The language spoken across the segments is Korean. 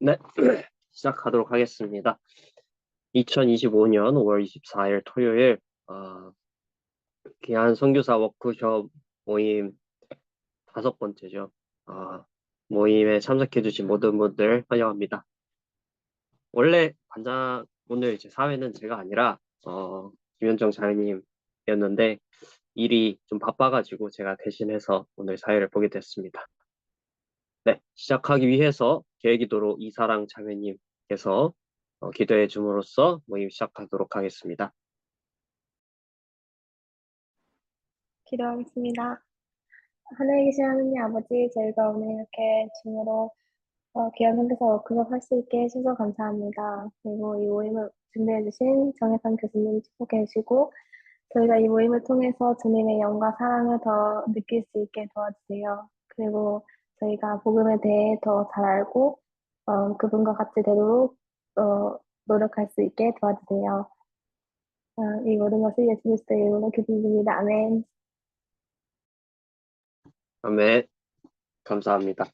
네, 시작하도록 하겠습니다. 2025년 5월 24일 토요일 귀한 선교사 워크숍 모임 5번째죠. 모임에 참석해주신 모든 분들 환영합니다. 원래 오늘 이제 사회는 제가 아니라 김현정 자매님이었는데 일이 좀 바빠가지고 제가 대신해서 오늘 사회를 보게 됐습니다. 네, 시작하기 위해서 계획이도로 이사랑 자매님께서 기도해 줌으로써 모임 시작하도록 하겠습니다. 기도하겠습니다. 하늘에 계신 하느님 아버지, 저희가 오늘 이렇게 줌으로 귀한 선교사 워크숍 할 수 있게 해주셔서 감사합니다. 그리고 이 모임을 준비해주신 정혜선 교수님 축복해 주시고, 저희가 이 모임을 통해서 주님의 영과 사랑을 더 느낄 수 있게 도와주세요. 그리고 저희가 복음에 대해 더 잘 알고 그분과 같이 되도록 노력할 수 있게 도와주세요. 이 모든 것을 예수 그리스도의 이름으로 기도드립니다. 아멘. 네, 감사합니다.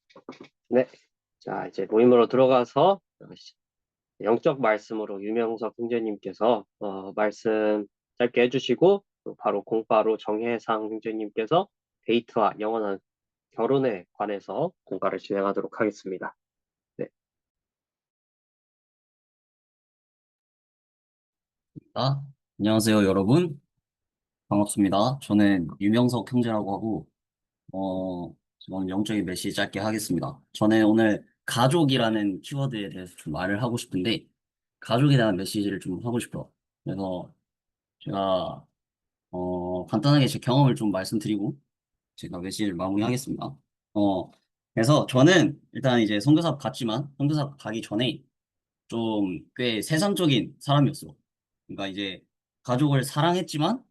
네, 자 이제 모임으로 들어가서 영적 말씀으로 유명석 형제님께서 말씀 짧게 해주시고 또 바로 공과로 정혜상 형제님께서 데이트와 영원한 결혼에 관해서 공과를 진행하도록 하겠습니다. 네. 안녕하세요, 여러분. 반갑습니다. 저는 유명석 형제라고 하고, 저는 영적인 메시지 짧게 하겠습니다. 저는 오늘 가족이라는 키워드에 대해서 좀 말을 하고 싶은데, 가족에 대한 메시지를 좀 하고 싶어요. 그래서 제가, 간단하게 제 경험을 좀 말씀드리고, 제가 메시지를 마무리하겠습니다. 어, 그래서 저는 일단 이제 선교사 갔지만, 선교사 가기 전에 좀 꽤 세상적인 사람이었어요. 그러니까 이제 가족을 사랑했지만,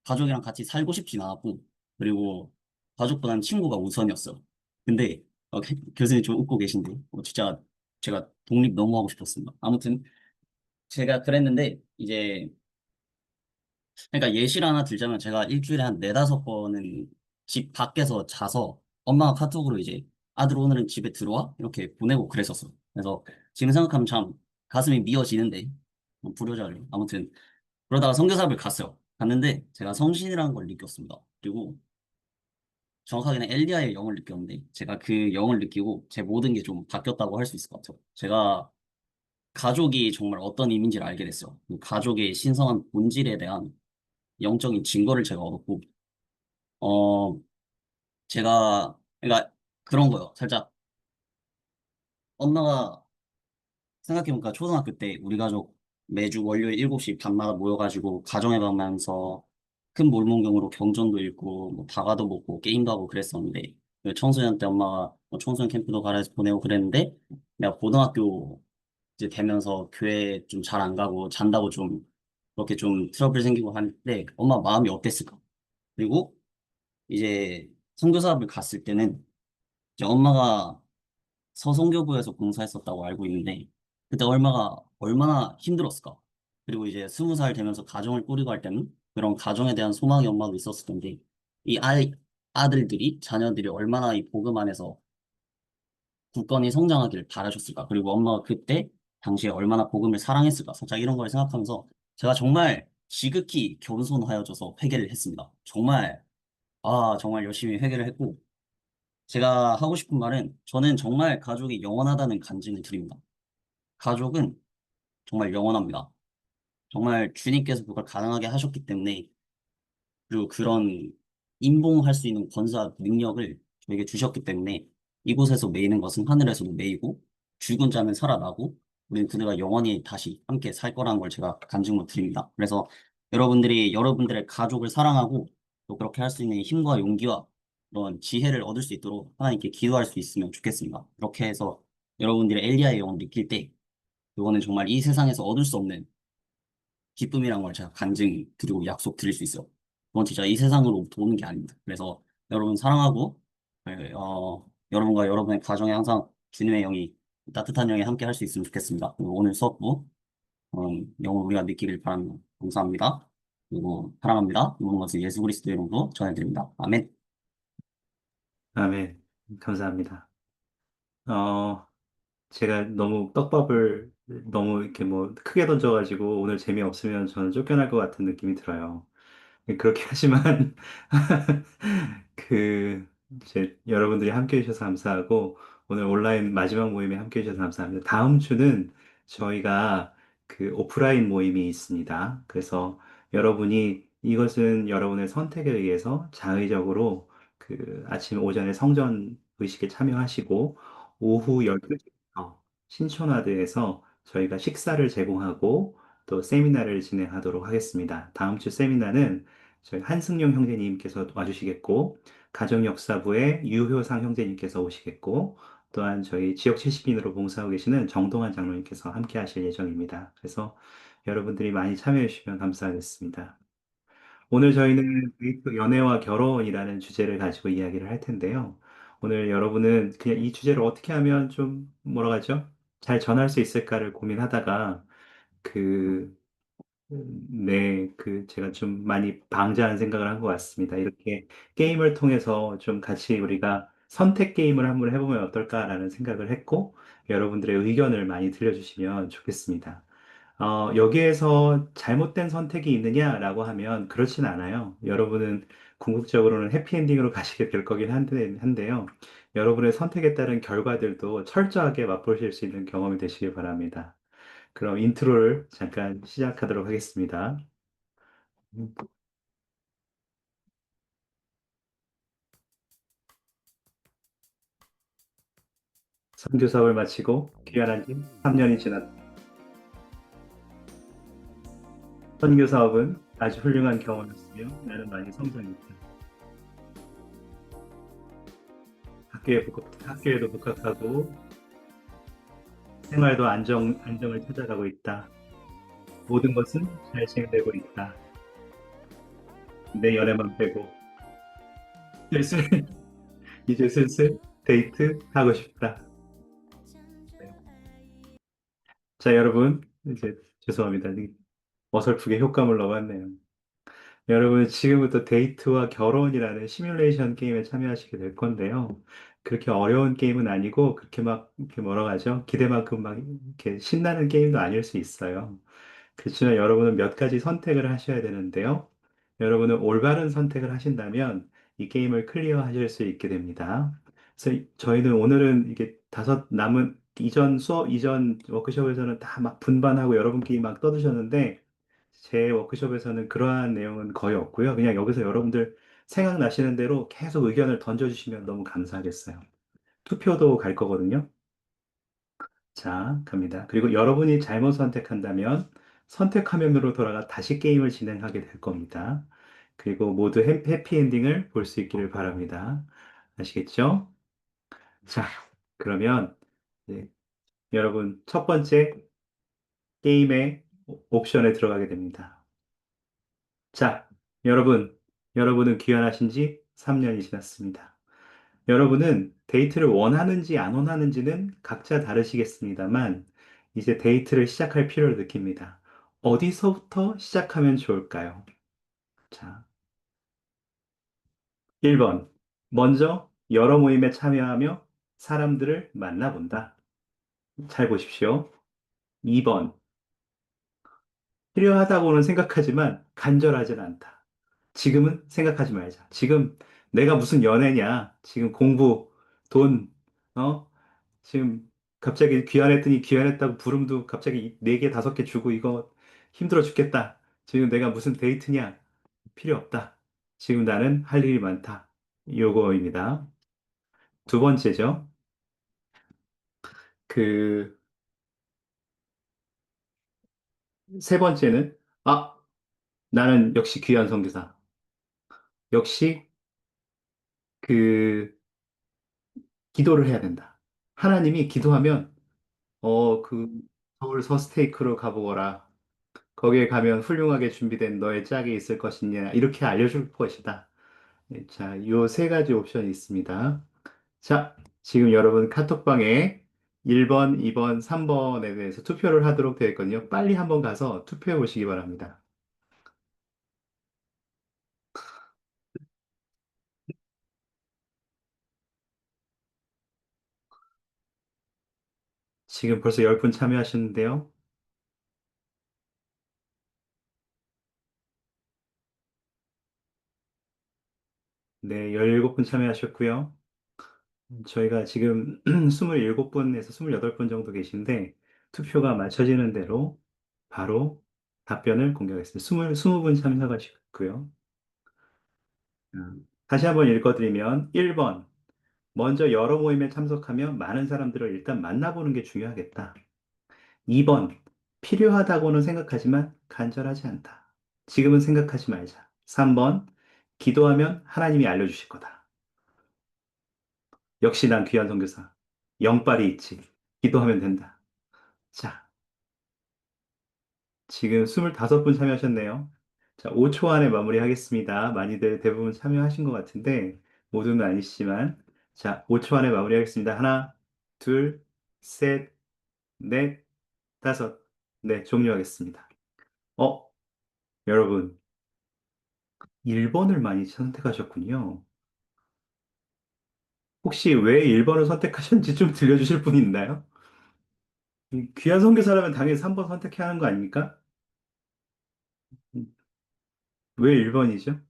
가족이랑 같이 살고 싶진 않았고, 그리고 가족보다는 친구가 우선이었어. 근데 교수님 좀 웃고 계신데, 진짜 제가 독립 너무 하고 싶었습니다. 아무튼 제가 그랬는데 이제 그러니까 예시를 하나 들자면 제가 일주일에 한 네다섯 번은 집 밖에서 자서 엄마가 카톡으로 이제 아들 오늘은 집에 들어와? 이렇게 보내고 그랬었어. 그래서 지금 생각하면 참 가슴이 미어지는데 불효자를 아무튼 그러다가 선교사를 갔어요. 갔는데 제가 성신이라는 걸 느꼈습니다. 그리고 정확하게는 엘리야의 영을 느꼈는데 제가 그 영을 느끼고 제 모든 게 좀 바뀌었다고 할 수 있을 것 같아요. 제가 가족이 정말 어떤 의미인지를 알게 됐어요. 그 가족의 신성한 본질에 대한 영적인 증거를 제가 얻었고, 어, 그러니까 그런 거요. 살짝 엄마가 생각해보니까 초등학교 때 우리 가족 매주 월요일 7시 밤마다 모여가지고 가정의 밤하면서 큰 몰몬경으로 경전도 읽고 뭐 다가도 먹고 게임도 하고 그랬었는데 그 청소년 때 엄마가 뭐 청소년 캠프도 가라 해서 보내고 그랬는데 내가 고등학교 이제 되면서 교회 좀 잘 안 가고 잔다고 좀 그렇게 좀 트러블 생기고 하는데 엄마 마음이 어땠을까? 그리고 이제 선교사업을 갔을 때는 이제 엄마가 서성교부에서 봉사했었다고 알고 있는데 그때 얼마나 힘들었을까? 그리고 이제 20살 되면서 가정을 꾸리고 할 때는 그런 가정에 대한 소망이 엄마도 있었을 텐데 이 아들들이 자녀들이 얼마나 이 복음 안에서 굳건히 성장하기를 바라셨을까? 그리고 엄마가 그때 당시에 얼마나 복음을 사랑했을까? 살짝 이런 걸 생각하면서 제가 정말 지극히 겸손하여져서 회개를 했습니다. 정말 열심히 회개를 했고 제가 하고 싶은 말은 저는 정말 가족이 영원하다는 간증을 드립니다. 가족은 정말 영원합니다. 정말 주님께서 그걸 가능하게 하셨기 때문에 그리고 그런 임봉할 수 있는 권사 능력을 저에게 주셨기 때문에 이곳에서 매이는 것은 하늘에서도 매이고 죽은 자는 살아나고 우리는 그들과 영원히 다시 함께 살 거라는 걸 제가 간증으로 드립니다. 그래서 여러분들이 여러분들의 가족을 사랑하고 또 그렇게 할 수 있는 힘과 용기와 그런 지혜를 얻을 수 있도록 하나님께 기도할 수 있으면 좋겠습니다. 그렇게 해서 여러분들의 엘리야의 영을 느낄 때 이거는 정말 이 세상에서 얻을 수 없는 기쁨이란 걸 제가 간증 드리고 약속 드릴 수 있어요. 그건 진짜 이 세상으로 도는 게 아닙니다. 그래서 여러분 사랑하고 여러분과 여러분의 가정에 항상 주님의 영이 따뜻한 영이 함께 할 수 있으면 좋겠습니다. 그리고 오늘 수업도 영을 우리가 느끼길 바랍니다. 감사합니다. 그리고 사랑합니다. 모든 것을 예수 그리스도의 이름으로 전해드립니다. 아멘. 아멘. 감사합니다. 어, 제가 너무 떡밥을 너무 이렇게 뭐 크게 던져가지고 오늘 재미없으면 저는 쫓겨날 것 같은 느낌이 들어요. 그렇게 하지만 그 이제 여러분들이 함께 해주셔서 감사하고 오늘 온라인 마지막 모임에 함께 해주셔서 감사합니다. 다음 주는 저희가 그 오프라인 모임이 있습니다. 그래서 여러분이 이것은 여러분의 선택에 의해서 자의적으로 그 아침 오전에 성전 의식에 참여하시고 오후 12시부터 신촌화대에서 저희가 식사를 제공하고 또 세미나를 진행하도록 하겠습니다. 다음 주 세미나는 저희 한승용 형제님께서 와주시겠고, 가정역사부의 유효상 형제님께서 오시겠고, 또한 저희 지역 70인으로 봉사하고 계시는 정동환 장로님께서 함께 하실 예정입니다. 그래서 여러분들이 많이 참여해 주시면 감사하겠습니다. 오늘 저희는 데이트 연애와 결혼이라는 주제를 가지고 이야기를 할 텐데요. 오늘 여러분은 그냥 이 주제를 어떻게 하면 좀 뭐라 하죠? 잘 전할 수 있을까를 고민하다가 그 네, 제가 좀 많이 방자한 생각을 한 것 같습니다. 이렇게 게임을 통해서 좀 같이 우리가 선택 게임을 한번 해보면 어떨까라는 생각을 했고, 여러분들의 의견을 많이 들려주시면 좋겠습니다. 여기에서 잘못된 선택이 있느냐라고 하면 그렇진 않아요. 여러분은 궁극적으로는 해피엔딩으로 가시게 될 거긴 한데요. 여러분의 선택에 따른 결과들도 철저하게 맛보실 수 있는 경험이 되시길 바랍니다. 그럼 인트로를 잠깐 시작하도록 하겠습니다. 선교 사업을 마치고 귀환한 지 3년이 지났다. 선교 사업은 아주 훌륭한 경험이었으며 나는 많이 성장했다. 학교에도 복학하고 생활도 안정을 찾아가고 있다. 모든 것은 잘 진행되고 있다. 내 연애만 빼고 슬슬 이제 슬슬 데이트 하고 싶다. 네. 자, 여러분 이제 죄송합니다. 어설프게 효과음을 넣어봤네요. 여러분, 지금부터 데이트와 결혼이라는 시뮬레이션 게임에 참여하시게 될 건데요. 그렇게 어려운 게임은 아니고, 그렇게 막, 이렇게 뭐라고 하죠? 기대만큼 막, 이렇게 신나는 게임도 아닐 수 있어요. 그렇지만 여러분은 몇 가지 선택을 하셔야 되는데요. 여러분은 올바른 선택을 하신다면, 이 게임을 클리어 하실 수 있게 됩니다. 그래서 저희는 오늘은 이게 다섯 남은 이전 워크숍에서는 다 막 분반하고 여러분끼리 막 떠드셨는데, 제 워크숍에서는 그러한 내용은 거의 없고요. 그냥 여기서 여러분들 생각나시는 대로 계속 의견을 던져주시면 너무 감사하겠어요. 투표도 갈 거거든요. 자, 갑니다. 그리고 여러분이 잘못 선택한다면 선택 화면으로 돌아가 다시 게임을 진행하게 될 겁니다. 그리고 모두 해피엔딩을 볼 수 있기를 바랍니다. 아시겠죠? 자, 그러면 네, 여러분 첫 번째 게임의 옵션에 들어가게 됩니다. 자, 여러분은 귀환하신 지 3년이 지났습니다. 여러분은 데이트를 원하는지 안 원하는지는 각자 다르시겠습니다만, 이제 데이트를 시작할 필요를 느낍니다. 어디서부터 시작하면 좋을까요? 자, 1번. 먼저 여러 모임에 참여하며 사람들을 만나본다. 잘 보십시오. 2번. 필요하다고는 생각하지만 간절하진 않다. 지금은 생각하지 말자. 지금 내가 무슨 연애냐? 지금 공부, 돈, 어? 지금 갑자기 귀환했더니 귀환했다고 부름도 갑자기 4개, 5개 주고 이거 힘들어 죽겠다. 지금 내가 무슨 데이트냐? 필요 없다. 지금 나는 할 일이 많다. 요거입니다. 두 번째죠. 그, 세 번째는, 아, 나는 역시 귀한 선교사. 역시 그, 기도를 해야 된다. 하나님이 기도하면, 그, 서울 서스테이크로 가보거라. 거기에 가면 훌륭하게 준비된 너의 짝이 있을 것이냐. 이렇게 알려줄 것이다. 네, 자, 요 세 가지 옵션이 있습니다. 자, 지금 여러분 카톡방에 1번, 2번, 3번에 대해서 투표를 하도록 되어 있거든요. 빨리 한번 가서 투표해 보시기 바랍니다. 지금 벌써 10분 참여하셨는데요. 네, 17분 참여하셨고요. 저희가 지금 27분에서 28분 정도 계신데 투표가 맞춰지는 대로 바로 답변을 공개하겠습니다. 20분 참여하셨고요. 다시 한번 읽어드리면 1번, 먼저 여러 모임에 참석하며 많은 사람들을 일단 만나보는 게 중요하겠다. 2번, 필요하다고는 생각하지만 간절하지 않다. 지금은 생각하지 말자. 3번, 기도하면 하나님이 알려주실 거다. 역시 난 귀한 선교사. 영빨이 있지. 기도하면 된다. 자, 지금 25분 참여하셨네요. 자, 5초 안에 마무리하겠습니다. 많이들 대부분 참여하신 것 같은데, 모두는 아니시지만, 자, 5초 안에 마무리하겠습니다. 하나, 둘, 셋, 넷, 다섯. 네, 종료하겠습니다. 어, 여러분, 1번을 많이 선택하셨군요. 혹시 왜 1번을 선택하셨는지 좀 들려주실 분 있나요? 귀한 선교사라면 당연히 3번 선택해야 하는 거 아닙니까? 왜 1번이죠?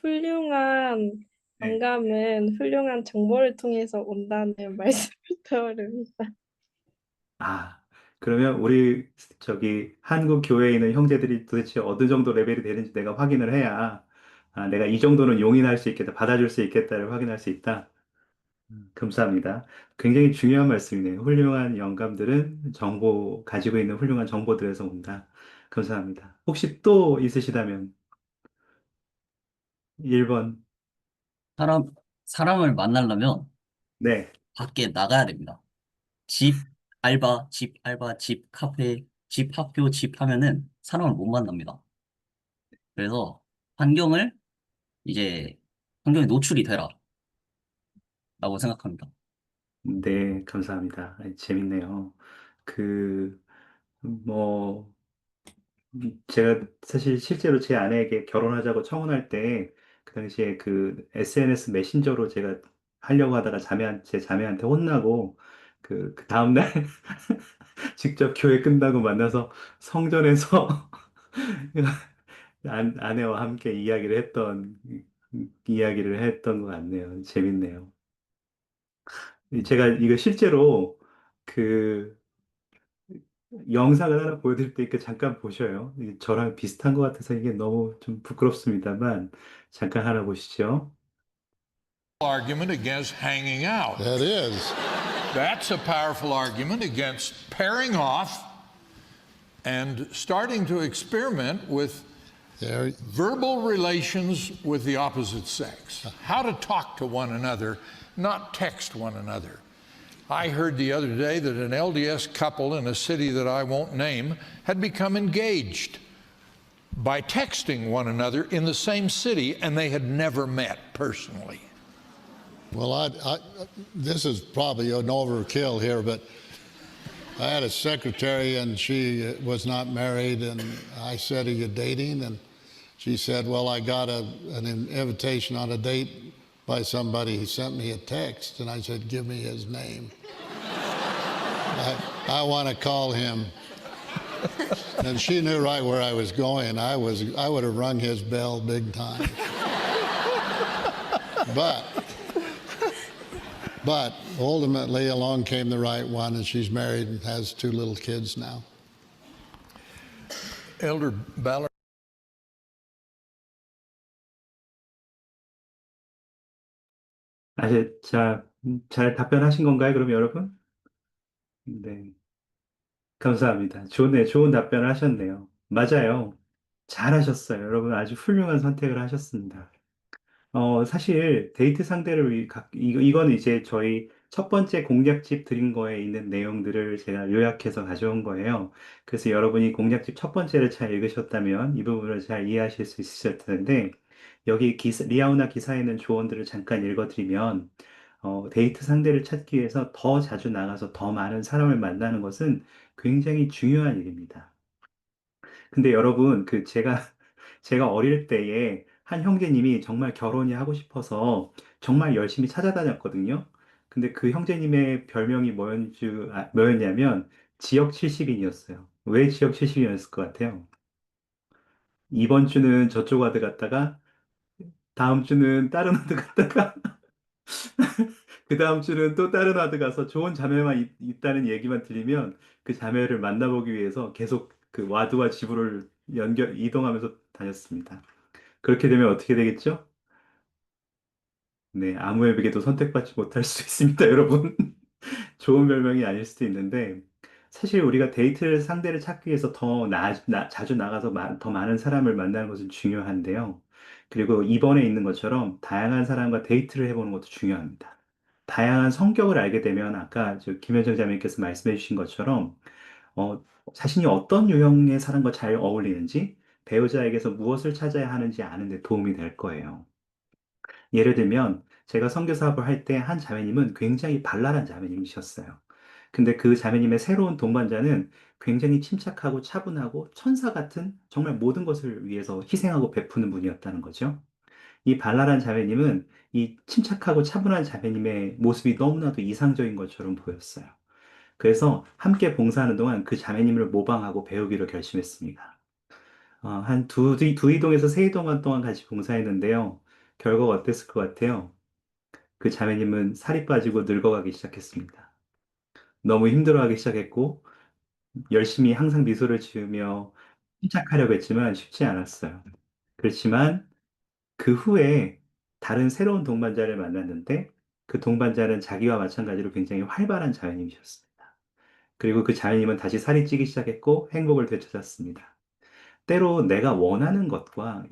훌륭한 네. 영감은 훌륭한 정보를 통해서 온다는 말씀을 떠오릅니다. 아, 그러면 우리 저기 한국 교회에 있는 형제들이 도대체 어느 정도 레벨이 되는지 내가 확인을 해야 내가 이 정도는 용인할 수 있겠다, 받아줄 수 있겠다를 확인할 수 있다. 감사합니다. 굉장히 중요한 말씀이네요. 훌륭한 영감들은 가지고 있는 훌륭한 정보들에서 온다. 감사합니다. 혹시 또 있으시다면 1번. 사람, 사람을 만나려면 네. 밖에 나가야 됩니다. 집 알바, 집 알바, 집 카페, 집 학교, 집 하면은 사람을 못 만납니다. 그래서 환경을 이제 환경에 노출이 되라 라고 생각합니다. 네, 감사합니다. 재밌네요. 그, 뭐, 제가 사실 실제로 제 아내에게 결혼하자고 청혼할 때, 그 당시에 그 SNS 메신저로 제가 하려고 하다가 제 자매한테 혼나고, 그 다음날 직접 교회 끝나고 만나서 성전에서 아내와 함께 이야기를 했던 것 같네요. 재밌네요. 제가 이거 실제로 그 영상을 하나 보여드릴 테니까 잠깐 보셔요. 이게 저랑 비슷한 것 같아서 이게 너무 좀 부끄럽습니다만 잠깐 하나 보시죠. Argument against hanging out. That is. That's a powerful argument against pairing off and starting to experiment with There, verbal relations with the opposite sex. How to talk to one another, not text one another. I heard the other day that an LDS couple in a city that I won't name had become engaged by texting one another in the same city, and they had never met personally. well, this is probably an overkill here, but I had a secretary and she was not married, and I said, "Are you dating?" And she said, "Well, I got an invitation on a date by somebody. He sent me a text," and I said, "Give me his name. I want to call him." And she knew right where I was going. I would have rung his bell big time. But ultimately along came the right one, and she's married and has 2 little kids now. Elder Ballard. 잘 답변하신 건가요, 그럼 여러분? 네, 감사합니다. 좋은 답변을 하셨네요. 맞아요. 잘하셨어요. 여러분 아주 훌륭한 선택을 하셨습니다. 사실 데이트 상대를 이거는 이제 저희 첫 번째 공략집 드린 거에 있는 내용들을 제가 요약해서 가져온 거예요. 그래서 여러분이 공략집 첫 번째를 잘 읽으셨다면 이 부분을 잘 이해하실 수 있으실 텐데, 여기 리아우나 기사에 있는 조언들을 잠깐 읽어드리면, 데이트 상대를 찾기 위해서 더 자주 나가서 더 많은 사람을 만나는 것은 굉장히 중요한 일입니다. 근데 여러분, 제가 어릴 때에 한 형제님이 정말 결혼이 하고 싶어서 정말 열심히 찾아다녔거든요. 근데 그 형제님의 별명이 뭐였냐면 지역 70인이었어요. 왜 지역 70인이었을 것 같아요? 이번 주는 저쪽 와드 갔다가 다음 주는 다른 와드 갔다가 그 다음 주는 또 다른 와드 가서 좋은 자매만 있다는 얘기만 들리면 그 자매를 만나보기 위해서 계속 그 와드와 지부를 이동하면서 다녔습니다. 그렇게 되면 어떻게 되겠죠? 네, 아무에게도 선택받지 못할 수 있습니다, 여러분. 좋은 별명이 아닐 수도 있는데, 사실 우리가 데이트를 상대를 찾기 위해서 자주 나가서 더 많은 사람을 만나는 것은 중요한데요. 그리고 이번에 있는 것처럼 다양한 사람과 데이트를 해보는 것도 중요합니다. 다양한 성격을 알게 되면 아까 김현정 자매님께서 말씀해 주신 것처럼, 어, 자신이 어떤 유형의 사람과 잘 어울리는지, 배우자에게서 무엇을 찾아야 하는지 아는 데 도움이 될 거예요. 예를 들면 제가 선교 사업을 할 때 한 자매님은 굉장히 발랄한 자매님이셨어요. 근데 그 자매님의 새로운 동반자는 굉장히 침착하고 차분하고 천사 같은 정말 모든 것을 위해서 희생하고 베푸는 분이었다는 거죠. 이 발랄한 자매님은 이 침착하고 차분한 자매님의 모습이 너무나도 이상적인 것처럼 보였어요. 그래서 함께 봉사하는 동안 그 자매님을 모방하고 배우기로 결심했습니다. 한 두 이동에서 세 이동 동안 같이 봉사했는데요. 결과가 어땠을 것 같아요? 그 자매님은 살이 빠지고 늙어가기 시작했습니다. 너무 힘들어하기 시작했고, 열심히 항상 미소를 지으며 침착하려고 했지만 쉽지 않았어요. 그렇지만 그 후에 다른 새로운 동반자를 만났는데, 그 동반자는 자기와 마찬가지로 굉장히 활발한 자매님이셨습니다. 그리고 그 자매님은 다시 살이 찌기 시작했고, 행복을 되찾았습니다. 때로 내가 원하는 것과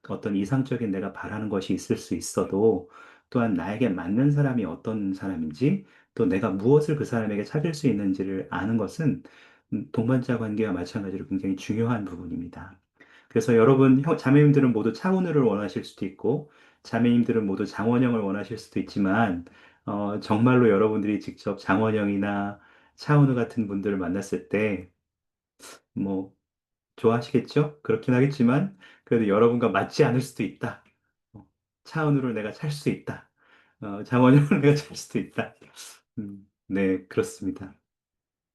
어떤 이상적인 내가 바라는 것이 있을 수 있어도 또한 나에게 맞는 사람이 어떤 사람인지 또 내가 무엇을 그 사람에게 찾을 수 있는지를 아는 것은 동반자 관계와 마찬가지로 굉장히 중요한 부분입니다. 그래서 여러분, 자매님들은 모두 차은우를 원하실 수도 있고 자매님들은 모두 장원영을 원하실 수도 있지만 정말로 여러분들이 직접 장원영이나 차은우 같은 분들을 만났을 때 뭐 좋아하시겠죠? 그렇긴 하겠지만, 그래도 여러분과 맞지 않을 수도 있다. 어, 차은우를 내가 찰 수 있다. 장원영을 내가 찰 수도 있다. 네, 그렇습니다.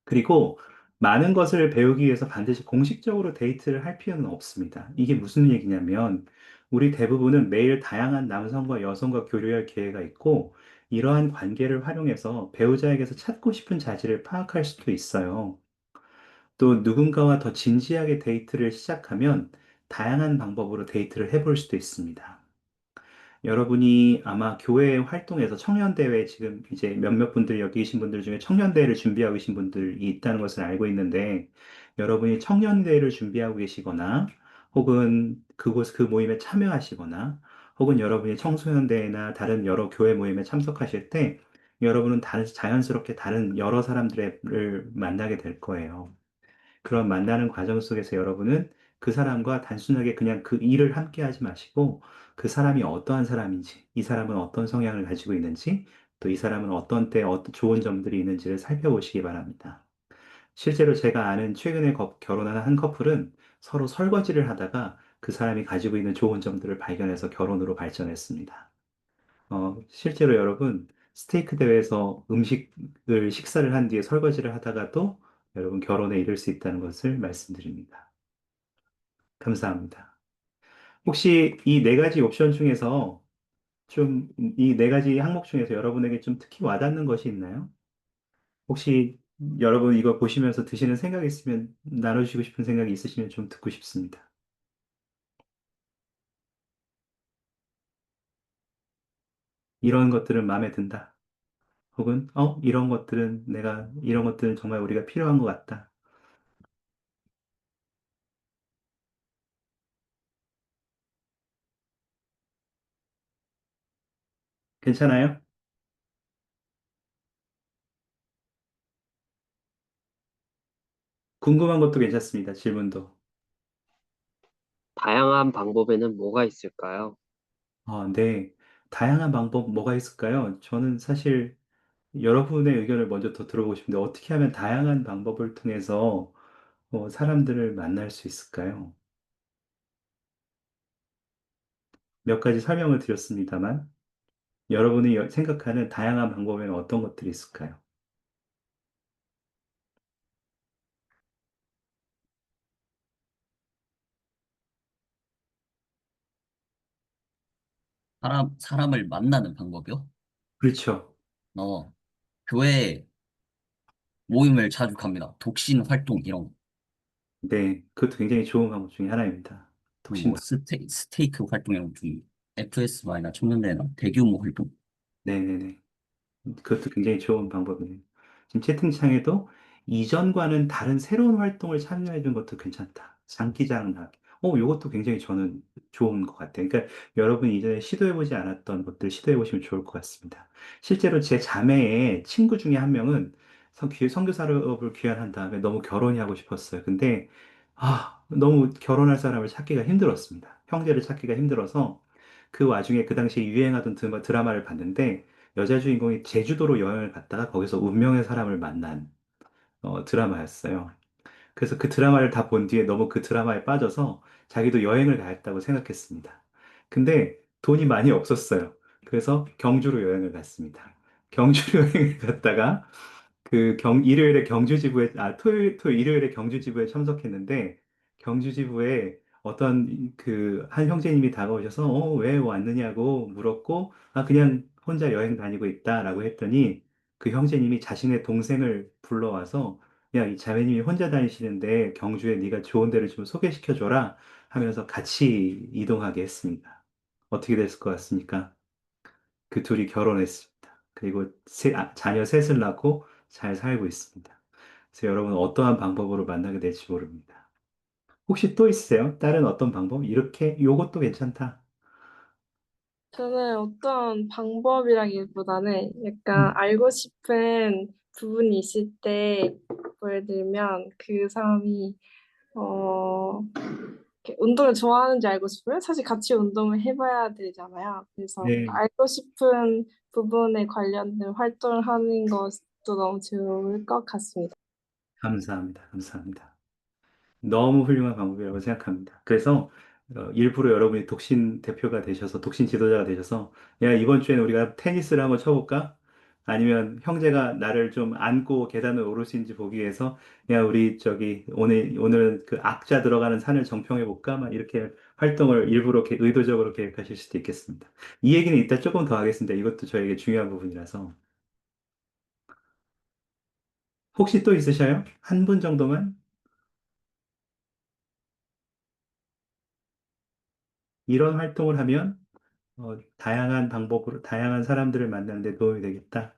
그리고 많은 것을 배우기 위해서 반드시 공식적으로 데이트를 할 필요는 없습니다. 이게 무슨 얘기냐면, 우리 대부분은 매일 다양한 남성과 여성과 교류할 기회가 있고, 이러한 관계를 활용해서 배우자에게서 찾고 싶은 자질을 파악할 수도 있어요. 또 누군가와 더 진지하게 데이트를 시작하면 다양한 방법으로 데이트를 해볼 수도 있습니다. 여러분이 아마 교회 활동에서 청년대회 지금 이제 몇몇 분들 여기 계신 분들 중에 청년대회를 준비하고 계신 분들이 있다는 것을 알고 있는데 여러분이 청년대회를 준비하고 계시거나 혹은 그 모임에 참여하시거나 혹은 여러분이 청소년대회나 다른 여러 교회 모임에 참석하실 때 여러분은 자연스럽게 다른 여러 사람들을 만나게 될 거예요. 그런 만나는 과정 속에서 여러분은 그 사람과 단순하게 그냥 그 일을 함께 하지 마시고 그 사람이 어떠한 사람인지, 이 사람은 어떤 성향을 가지고 있는지, 또 이 사람은 어떤 때 어떤 좋은 점들이 있는지를 살펴보시기 바랍니다. 실제로 제가 아는 최근에 결혼한 한 커플은 서로 설거지를 하다가 그 사람이 가지고 있는 좋은 점들을 발견해서 결혼으로 발전했습니다. 실제로 여러분, 스테이크 대회에서 식사를 한 뒤에 설거지를 하다가도 여러분 결혼에 이를 수 있다는 것을 말씀드립니다. 감사합니다. 혹시 이 네 가지 옵션 중에서 이 네 가지 항목 중에서 여러분에게 좀 특히 와닿는 것이 있나요? 혹시 여러분 이거 보시면서 드시는 생각이 있으면 나눠주시고 싶은 생각이 있으시면 좀 듣고 싶습니다. 이런 것들은 마음에 든다. 혹은 이런 것들은 정말 우리가 필요한 것 같다. 괜찮아요? 궁금한 것도 괜찮습니다. 질문도. 다양한 방법에는 뭐가 있을까요? 네. 다양한 방법 뭐가 있을까요? 저는 사실 여러분의 의견을 먼저 더 들어보고 싶은데 어떻게 하면 다양한 방법을 통해서 사람들을 만날 수 있을까요? 몇 가지 설명을 드렸습니다만, 여러분이 생각하는 다양한 방법에는 어떤 것들이 있을까요? 사람을 만나는 방법이요? 그렇죠. 어, 교회 모임을 자주 갑니다. 독신 활동 이런 거. 네, 그것도 굉장히 좋은 방법 중에 하나입니다. 그리고 독신 뭐 스테이크 활동 이런 거 좀, FSY나 청년대나 대규모 활동. 네네네. 그것도 굉장히 좋은 방법이네요. 지금 채팅창에도 이전과는 다른 새로운 활동을 참여해 준 것도 괜찮다. 장기자랑 나기. 요것도 굉장히 저는 좋은 것 같아요. 그러니까 여러분 이전에 시도해보지 않았던 것들 시도해보시면 좋을 것 같습니다. 실제로 제 자매의 친구 중에 한 명은 선교 사업을 귀환한 다음에 너무 결혼이 하고 싶었어요. 근데, 너무 결혼할 사람을 찾기가 힘들었습니다. 형제를 찾기가 힘들어서 그 와중에 그 당시에 유행하던 드라마를 봤는데 여자 주인공이 제주도로 여행을 갔다가 거기서 운명의 사람을 만난 드라마였어요. 그래서 그 드라마를 다 본 뒤에 너무 그 드라마에 빠져서 자기도 여행을 가겠다고 생각했습니다. 근데 돈이 많이 없었어요. 그래서 경주로 여행을 갔습니다. 경주로 여행을 갔다가 일요일에 일요일에 경주 지부에 참석했는데, 경주 지부에 어떤 한 형제님이 다가오셔서, 왜 왔느냐고 물었고, 그냥 혼자 여행 다니고 있다라고 했더니, 그 형제님이 자신의 동생을 불러와서, 야, 이 자매님이 혼자 다니시는데, 경주에 네가 좋은 데를 좀 소개시켜줘라 하면서 같이 이동하게 했습니다. 어떻게 됐을 것 같습니까? 그 둘이 결혼했습니다. 그리고 자녀 셋을 낳고 잘 살고 있습니다. 그래서 여러분 어떠한 방법으로 만나게 될지 모릅니다. 혹시 또 있으세요? 다른 어떤 방법? 요것도 괜찮다. 저는 어떤 방법이라기보다는 약간 음, 알고 싶은 부분이 있을 때, 예를 들면 그 사람이 어 이렇게 운동을 좋아하는지 알고 싶으면 사실 같이 운동을 해봐야 되잖아요. 그래서 네, 알고 싶은 부분에 관련된 활동을 하는 것도 너무 좋을 것 같습니다. 감사합니다. 감사합니다. 너무 훌륭한 방법이라고 생각합니다. 그래서 일부러 여러분이 독신 대표가 되셔서, 독신 지도자가 되셔서, 야, 이번 주에는 우리가 테니스를 한번 쳐볼까? 아니면 형제가 나를 좀 안고 계단을 오를 수 있는지 보기 위해서, 야, 우리 오늘 그 악자 들어가는 산을 정평해 볼까? 막 이렇게 활동을 일부러 의도적으로 계획하실 수도 있겠습니다. 이 얘기는 이따 조금 더 하겠습니다. 이것도 저에게 중요한 부분이라서. 혹시 또 있으셔요? 한 분 정도만? 이런 활동을 하면 다양한 방법으로, 다양한 사람들을 만나는 데 도움이 되겠다.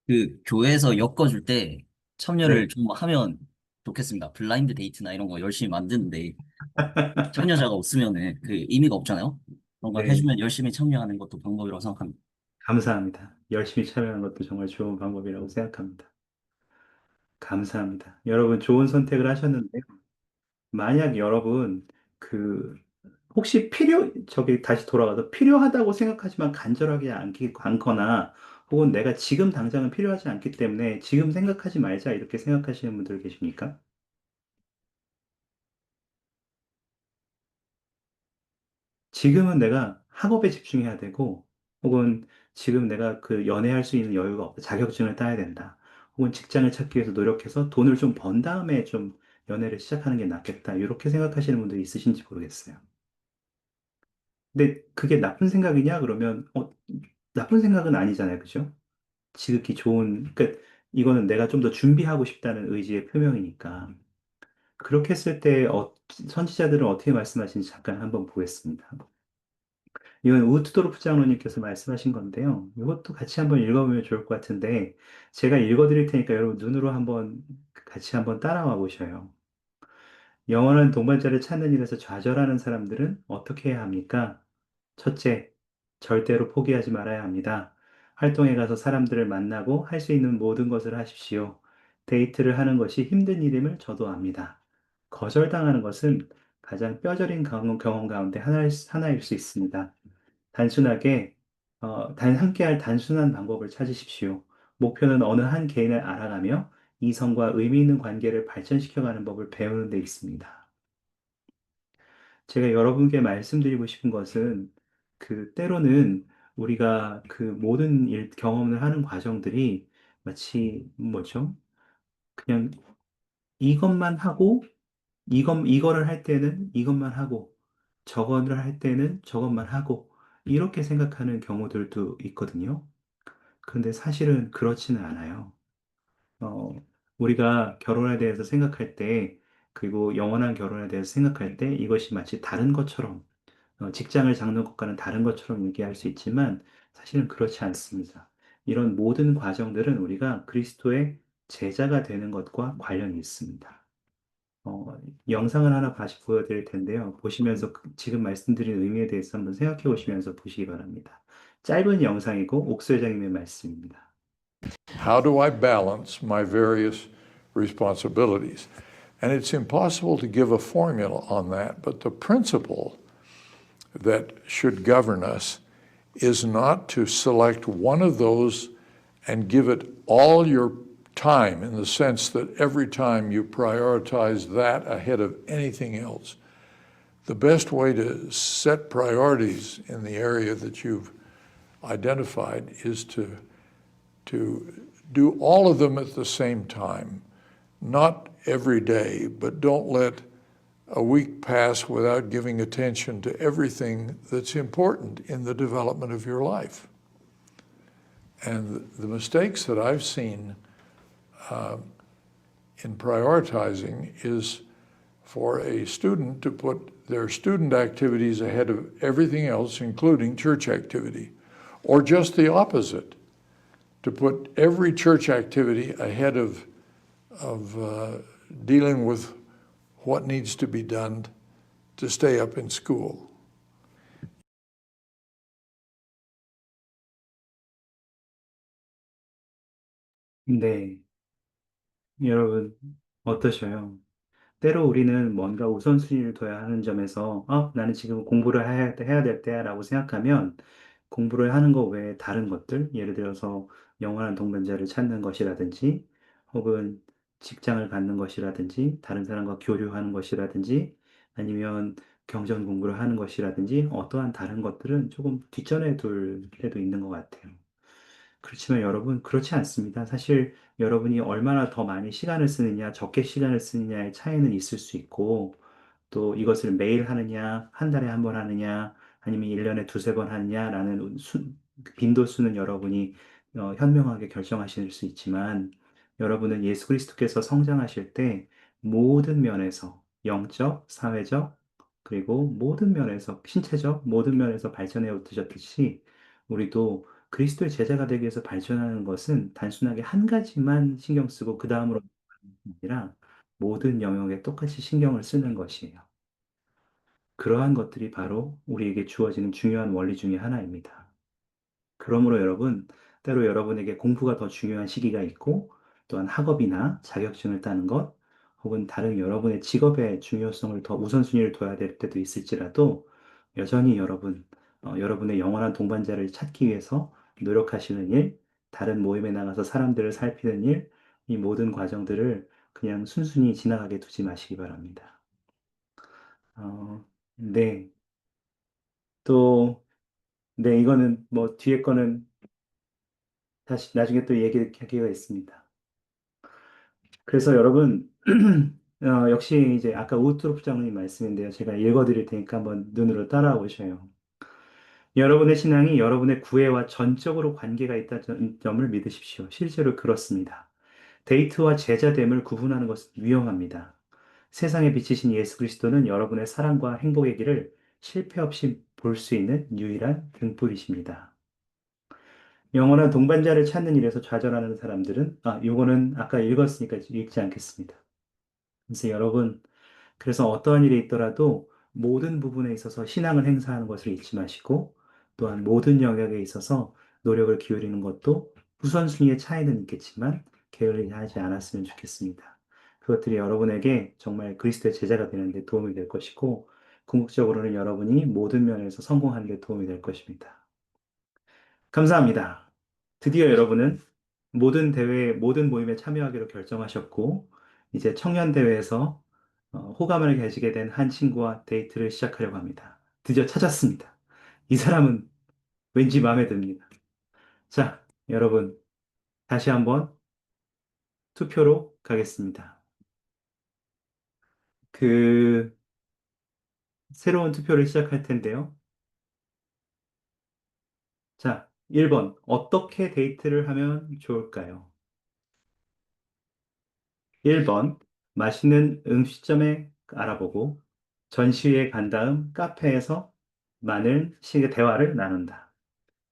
그 교회에서 엮어줄 때 참여를 네. 좀 하면 좋겠습니다. 블라인드 데이트나 이런 거 열심히 만드는데 참여자가 없으면은 그 의미가 없잖아요. 그런 걸 네. 해주면 열심히 참여하는 것도 방법이라고 생각합니다. 감사합니다. 열심히 참여하는 것도 정말 좋은 방법이라고 생각합니다. 감사합니다. 여러분 좋은 선택을 하셨는데요. 만약 여러분, 그, 혹시 저기 다시 돌아가서 필요하다고 생각하지만 간절하게 않거나, 혹은 내가 지금 당장은 필요하지 않기 때문에 지금 생각하지 말자 이렇게 생각하시는 분들 계십니까? 지금은 내가 학업에 집중해야 되고, 혹은 지금 내가 연애할 수 있는 여유가 없다. 자격증을 따야 된다. 혹은 직장을 찾기 위해서 노력해서 돈을 좀 번 다음에 좀 연애를 시작하는 게 낫겠다. 이렇게 생각하시는 분들이 있으신지 모르겠어요. 근데 그게 나쁜 생각이냐? 그러면, 나쁜 생각은 아니잖아요. 그죠? 지극히 그러니까 이거는 내가 좀 더 준비하고 싶다는 의지의 표명이니까. 그렇게 했을 때, 선지자들은 어떻게 말씀하시는지 잠깐 한번 보겠습니다. 이건 우트도르프 장로님께서 말씀하신 건데요. 이것도 같이 한번 읽어보면 좋을 것 같은데, 제가 읽어드릴 테니까 여러분 눈으로 같이 한번 따라와 보셔요. 영원한 동반자를 찾는 일에서 좌절하는 사람들은 어떻게 해야 합니까? 첫째, 절대로 포기하지 말아야 합니다. 활동에 가서 사람들을 만나고 할 수 있는 모든 것을 하십시오. 데이트를 하는 것이 힘든 일임을 저도 압니다. 거절당하는 것은 가장 뼈저린 경험 가운데 하나일 수 있습니다. 단순하게, 함께할 단순한 방법을 찾으십시오. 목표는 어느 한 개인을 알아가며 이성과 의미 있는 관계를 발전시켜가는 법을 배우는 데 있습니다. 제가 여러분께 말씀드리고 싶은 것은 때로는 우리가 모든 경험을 하는 과정들이 마치 뭐죠? 그냥 이것만 하고 이거를 할 때는 이것만 하고 저거를 할 때는 저것만 하고 이렇게 생각하는 경우들도 있거든요. 그런데 사실은 그렇지는 않아요. 어, 우리가 결혼에 대해서 생각할 때, 그리고 영원한 결혼에 대해서 생각할 때 이것이 마치 다른 것처럼, 직장을 잡는 것과는 다른 것처럼 얘기할 수 있지만 사실은 그렇지 않습니다. 이런 모든 과정들은 우리가 그리스도의 제자가 되는 것과 관련이 있습니다. 어, 영상을 하나 다시 보여드릴 텐데요. 보시면서 지금 말씀드린 의미에 대해서 한번 생각해 보시면서 보시기 바랍니다. 짧은 영상이고 옥소회장님의 말씀입니다. How do I balance my various responsibilities? And it's impossible to give a formula on that, but the principle that should govern us is not to select one of those and give it all your time in the sense that every time you prioritize that ahead of anything else. The best way to set priorities in the area that you've identified is to do all of them at the same time, not every day, but don't let a week pass without giving attention to everything that's important in the development of your life. And the mistakes that I've seen in prioritizing is for a student to put their student activities ahead of everything else, including church activity, or just the opposite, to put every church activity ahead of dealing with what needs to be done to stay up in school. 네, 여러분 어떠셔요? 때로 우리는 뭔가 우선순위를 둬야 하는 점에서, 나는 지금 공부를 해야 될 때야라고 생각하면 공부를 하는 것 외에 다른 것들, 예를 들어서 영원한 동반자를 찾는 것이라든지, 혹은 직장을 갖는 것이라든지, 다른 사람과 교류하는 것이라든지, 아니면 경전 공부를 하는 것이라든지, 어떠한 다른 것들은 조금 뒷전에 둘 때도 있는 것 같아요. 그렇지만 여러분, 그렇지 않습니다. 사실 여러분이 얼마나 더 많이 시간을 쓰느냐, 적게 시간을 쓰느냐의 차이는 있을 수 있고, 또 이것을 매일 하느냐, 한 달에 한 번 하느냐, 아니면 1년에 두세 번 하느냐라는 그 빈도수는 여러분이 현명하게 결정하실 수 있지만, 여러분은 예수 그리스도께서 성장하실 때 모든 면에서 영적, 사회적, 그리고 모든 면에서 신체적, 모든 면에서 발전해 오셨듯이 우리도 그리스도의 제자가 되기 위해서 발전하는 것은 단순하게 한 가지만 신경 쓰고 그 다음으로 아니라 모든 영역에 똑같이 신경을 쓰는 것이에요. 그러한 것들이 바로 우리에게 주어지는 중요한 원리 중에 하나입니다. 그러므로 여러분, 때로 여러분에게 공부가 더 중요한 시기가 있고, 또한 학업이나 자격증을 따는 것, 혹은 다른 여러분의 직업의 중요성을 더 우선순위를 둬야 될 때도 있을지라도, 여전히 여러분의 영원한 동반자를 찾기 위해서 노력하시는 일, 다른 모임에 나가서 사람들을 살피는 일, 이 모든 과정들을 그냥 순순히 지나가게 두지 마시기 바랍니다. 네. 또, 네, 이거는 뭐 뒤에 거는 다시 나중에 또 얘기할 기회가 있습니다. 그래서 여러분, 역시 이제 아까 우트로프 장로님 말씀인데요. 제가 읽어드릴 테니까 한번 눈으로 따라오셔요. 여러분의 신앙이 여러분의 구애와 전적으로 관계가 있다는 점을 믿으십시오. 실제로 그렇습니다. 데이트와 제자됨을 구분하는 것은 위험합니다. 세상에 비치신 예수 그리스도는 여러분의 사랑과 행복의 길을 실패 없이 볼 수 있는 유일한 등불이십니다. 영원한 동반자를 찾는 일에서 좌절하는 사람들은, 요거는 아까 읽었으니까 읽지 않겠습니다. 그래서 여러분, 그래서 어떠한 일이 있더라도 모든 부분에 있어서 신앙을 행사하는 것을 잊지 마시고, 또한 모든 영역에 있어서 노력을 기울이는 것도 우선순위의 차이는 있겠지만, 게을리하지 않았으면 좋겠습니다. 그것들이 여러분에게 정말 그리스도의 제자가 되는 데 도움이 될 것이고, 궁극적으로는 여러분이 모든 면에서 성공하는 데 도움이 될 것입니다. 감사합니다. 드디어 여러분은 모든 대회, 모든 모임에 참여하기로 결정하셨고, 이제 청년 대회에서 호감을 가지게 된 한 친구와 데이트를 시작하려고 합니다. 드디어 찾았습니다. 이 사람은 왠지 마음에 듭니다. 자, 여러분, 다시 한번 투표로 가겠습니다. 그, 새로운 투표를 시작할 텐데요. 자, 1번. 어떻게 데이트를 하면 좋을까요? 1번. 맛있는 음식점에 알아보고 전시회에 간 다음 카페에서 많은 대화를 나눈다.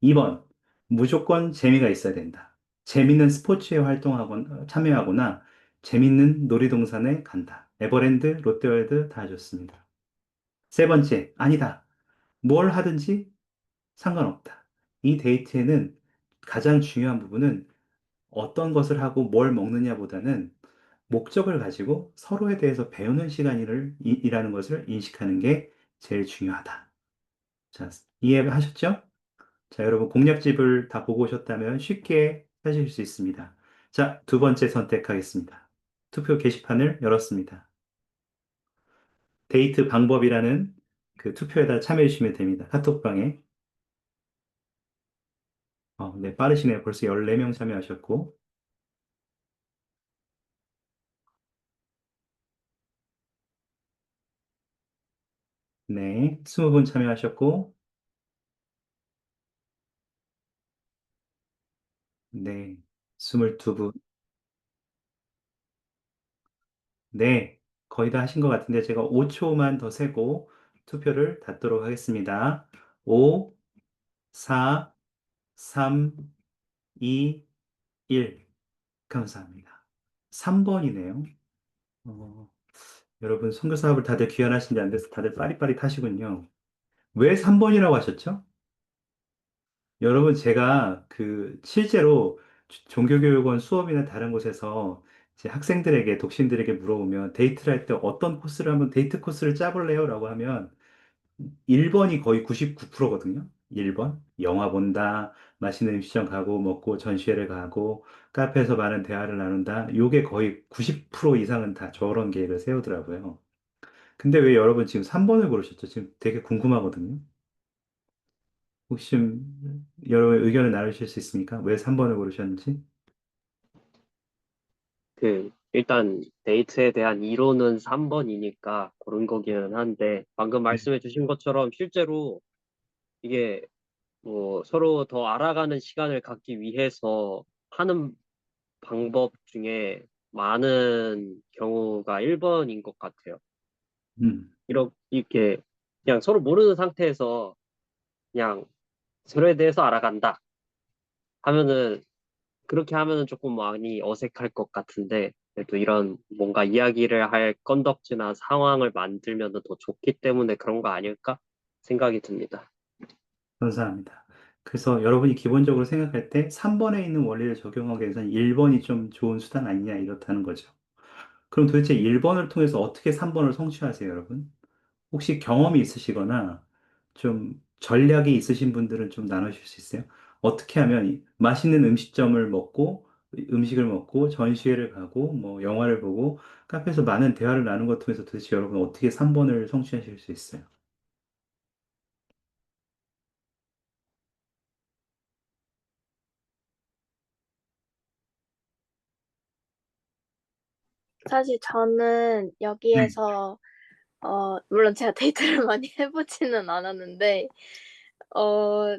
2번. 무조건 재미가 있어야 된다. 재밌는 스포츠에 활동하거나 참여하거나 재밌는 놀이동산에 간다. 에버랜드, 롯데월드 다 좋습니다. 세 번째. 아니다. 뭘 하든지 상관없다. 이 데이트에는 가장 중요한 부분은 어떤 것을 하고 뭘 먹느냐보다는 목적을 가지고 서로에 대해서 배우는 이라는 것을 인식하는 게 제일 중요하다. 자, 이해하셨죠? 자, 여러분 공략집을 다 보고 오셨다면 쉽게 하실 수 있습니다. 자, 두 번째 선택하겠습니다. 투표 게시판을 열었습니다. 데이트 방법이라는 그 투표에다 참여해 주시면 됩니다. 카톡방에. 네, 빠르시네요. 벌써 14명 참여하셨고. 네, 20분 참여하셨고. 네, 22분. 네, 거의 다 하신 것 같은데 제가 5초만 더 세고 투표를 닫도록 하겠습니다. 5, 4, 3, 2, 1. 감사합니다. 3번이네요. 여러분, 선교사업을 다들 귀환하신 지 안 돼서 다들 빠릿빠릿하시군요. 왜 3번이라고 하셨죠? 여러분, 제가 실제로 종교교육원 수업이나 다른 곳에서 이제 학생들에게, 독신들에게 물어보면 데이트를 할 때 어떤 코스를 한번 데이트 코스를 짜볼래요? 라고 하면 1번이 거의 99%거든요. 1번. 영화 본다, 맛있는 음식점 가고, 먹고, 전시회를 가고, 카페에서 많은 대화를 나눈다. 요게 거의 90% 이상은 다 저런 계획을 세우더라고요. 근데 왜 여러분 지금 3번을 고르셨죠? 지금 되게 궁금하거든요. 혹시 여러분 의견을 나누실 수 있습니까? 왜 3번을 고르셨는지? 일단 데이트에 대한 이론은 3번이니까 고른 거기는 한데, 방금 네. 말씀해 주신 것처럼 실제로 이게 뭐 서로 더 알아가는 시간을 갖기 위해서 하는 방법 중에 많은 경우가 1번인 것 같아요. 이렇게 그냥 서로 모르는 상태에서 그냥 서로에 대해서 알아간다 하면은, 그렇게 하면은 조금 많이 어색할 것 같은데, 그래도 이런 뭔가 이야기를 할 건덕지나 상황을 만들면은 더 좋기 때문에 그런 거 아닐까 생각이 듭니다. 감사합니다. 그래서 여러분이 기본적으로 생각할 때 3번에 있는 원리를 적용하기 위해서는 1번이 좀 좋은 수단 아니냐 이렇다는 거죠. 그럼 도대체 1번을 통해서 어떻게 3번을 성취하세요, 여러분? 혹시 경험이 있으시거나 좀 전략이 있으신 분들은 좀 나누실 수 있어요? 어떻게 하면 맛있는 음식을 먹고 전시회를 가고 뭐 영화를 보고 카페에서 많은 대화를 나눈 것 통해서 도대체 여러분 어떻게 3번을 성취하실 수 있어요? 사실 저는 네. 여기에서 물론 제가 데이트를 많이 해보지는 않았는데 어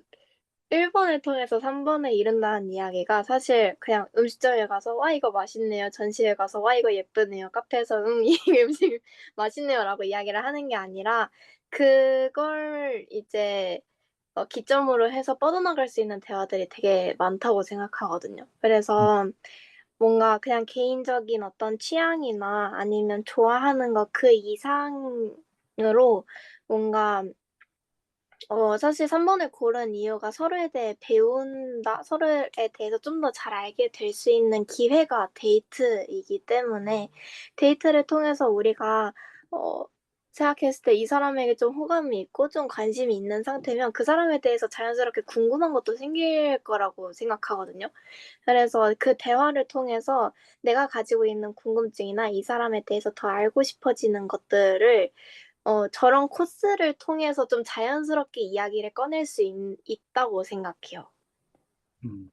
1번을 통해서 3번에 이른다는 이야기가 사실 그냥 음식점에 가서 "와 이거 맛있네요." 전시회 가서 "와 이거 예쁘네요." 카페에서 이 음식 맛있네요."라고 이야기를 하는 게 아니라 그걸 이제 기점으로 해서 뻗어나갈 수 있는 대화들이 되게 많다고 생각하거든요. 그래서 뭔가 그냥 개인적인 어떤 취향이나 아니면 좋아하는 거 그 이상으로 뭔가 사실 3 번을 고른 이유가 서로에 대해 배운다, 서로에 대해서 좀 더 잘 알게 될 수 있는 기회가 데이트이기 때문에 데이트를 통해서 우리가 어 생각했을 때 이 사람에게 좀 호감이 있고 좀 관심이 있는 상태면 그 사람에 대해서 자연스럽게 궁금한 것도 생길 거라고 생각하거든요. 그래서 그 대화를 통해서 내가 가지고 있는 궁금증이나 이 사람에 대해서 더 알고 싶어지는 것들을 저런 코스를 통해서 좀 자연스럽게 이야기를 꺼낼 수 있다고 생각해요. 음,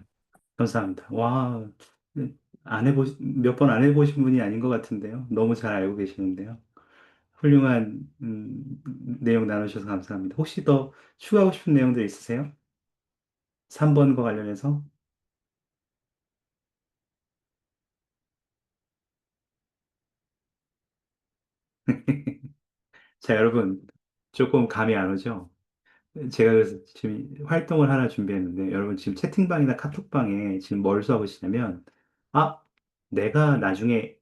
감사합니다. 와, 몇 번 안 해보신 분이 아닌 것 같은데요. 너무 잘 알고 계시는데요. 훌륭한, 내용 나누셔서 감사합니다. 혹시 더 추가하고 싶은 내용들 있으세요? 3번과 관련해서? 자, 여러분, 조금 감이 안 오죠? 제가 그래서 지금 활동을 하나 준비했는데, 여러분 지금 채팅방이나 카톡방에 지금 뭘 써보시냐면, 아, 내가 나중에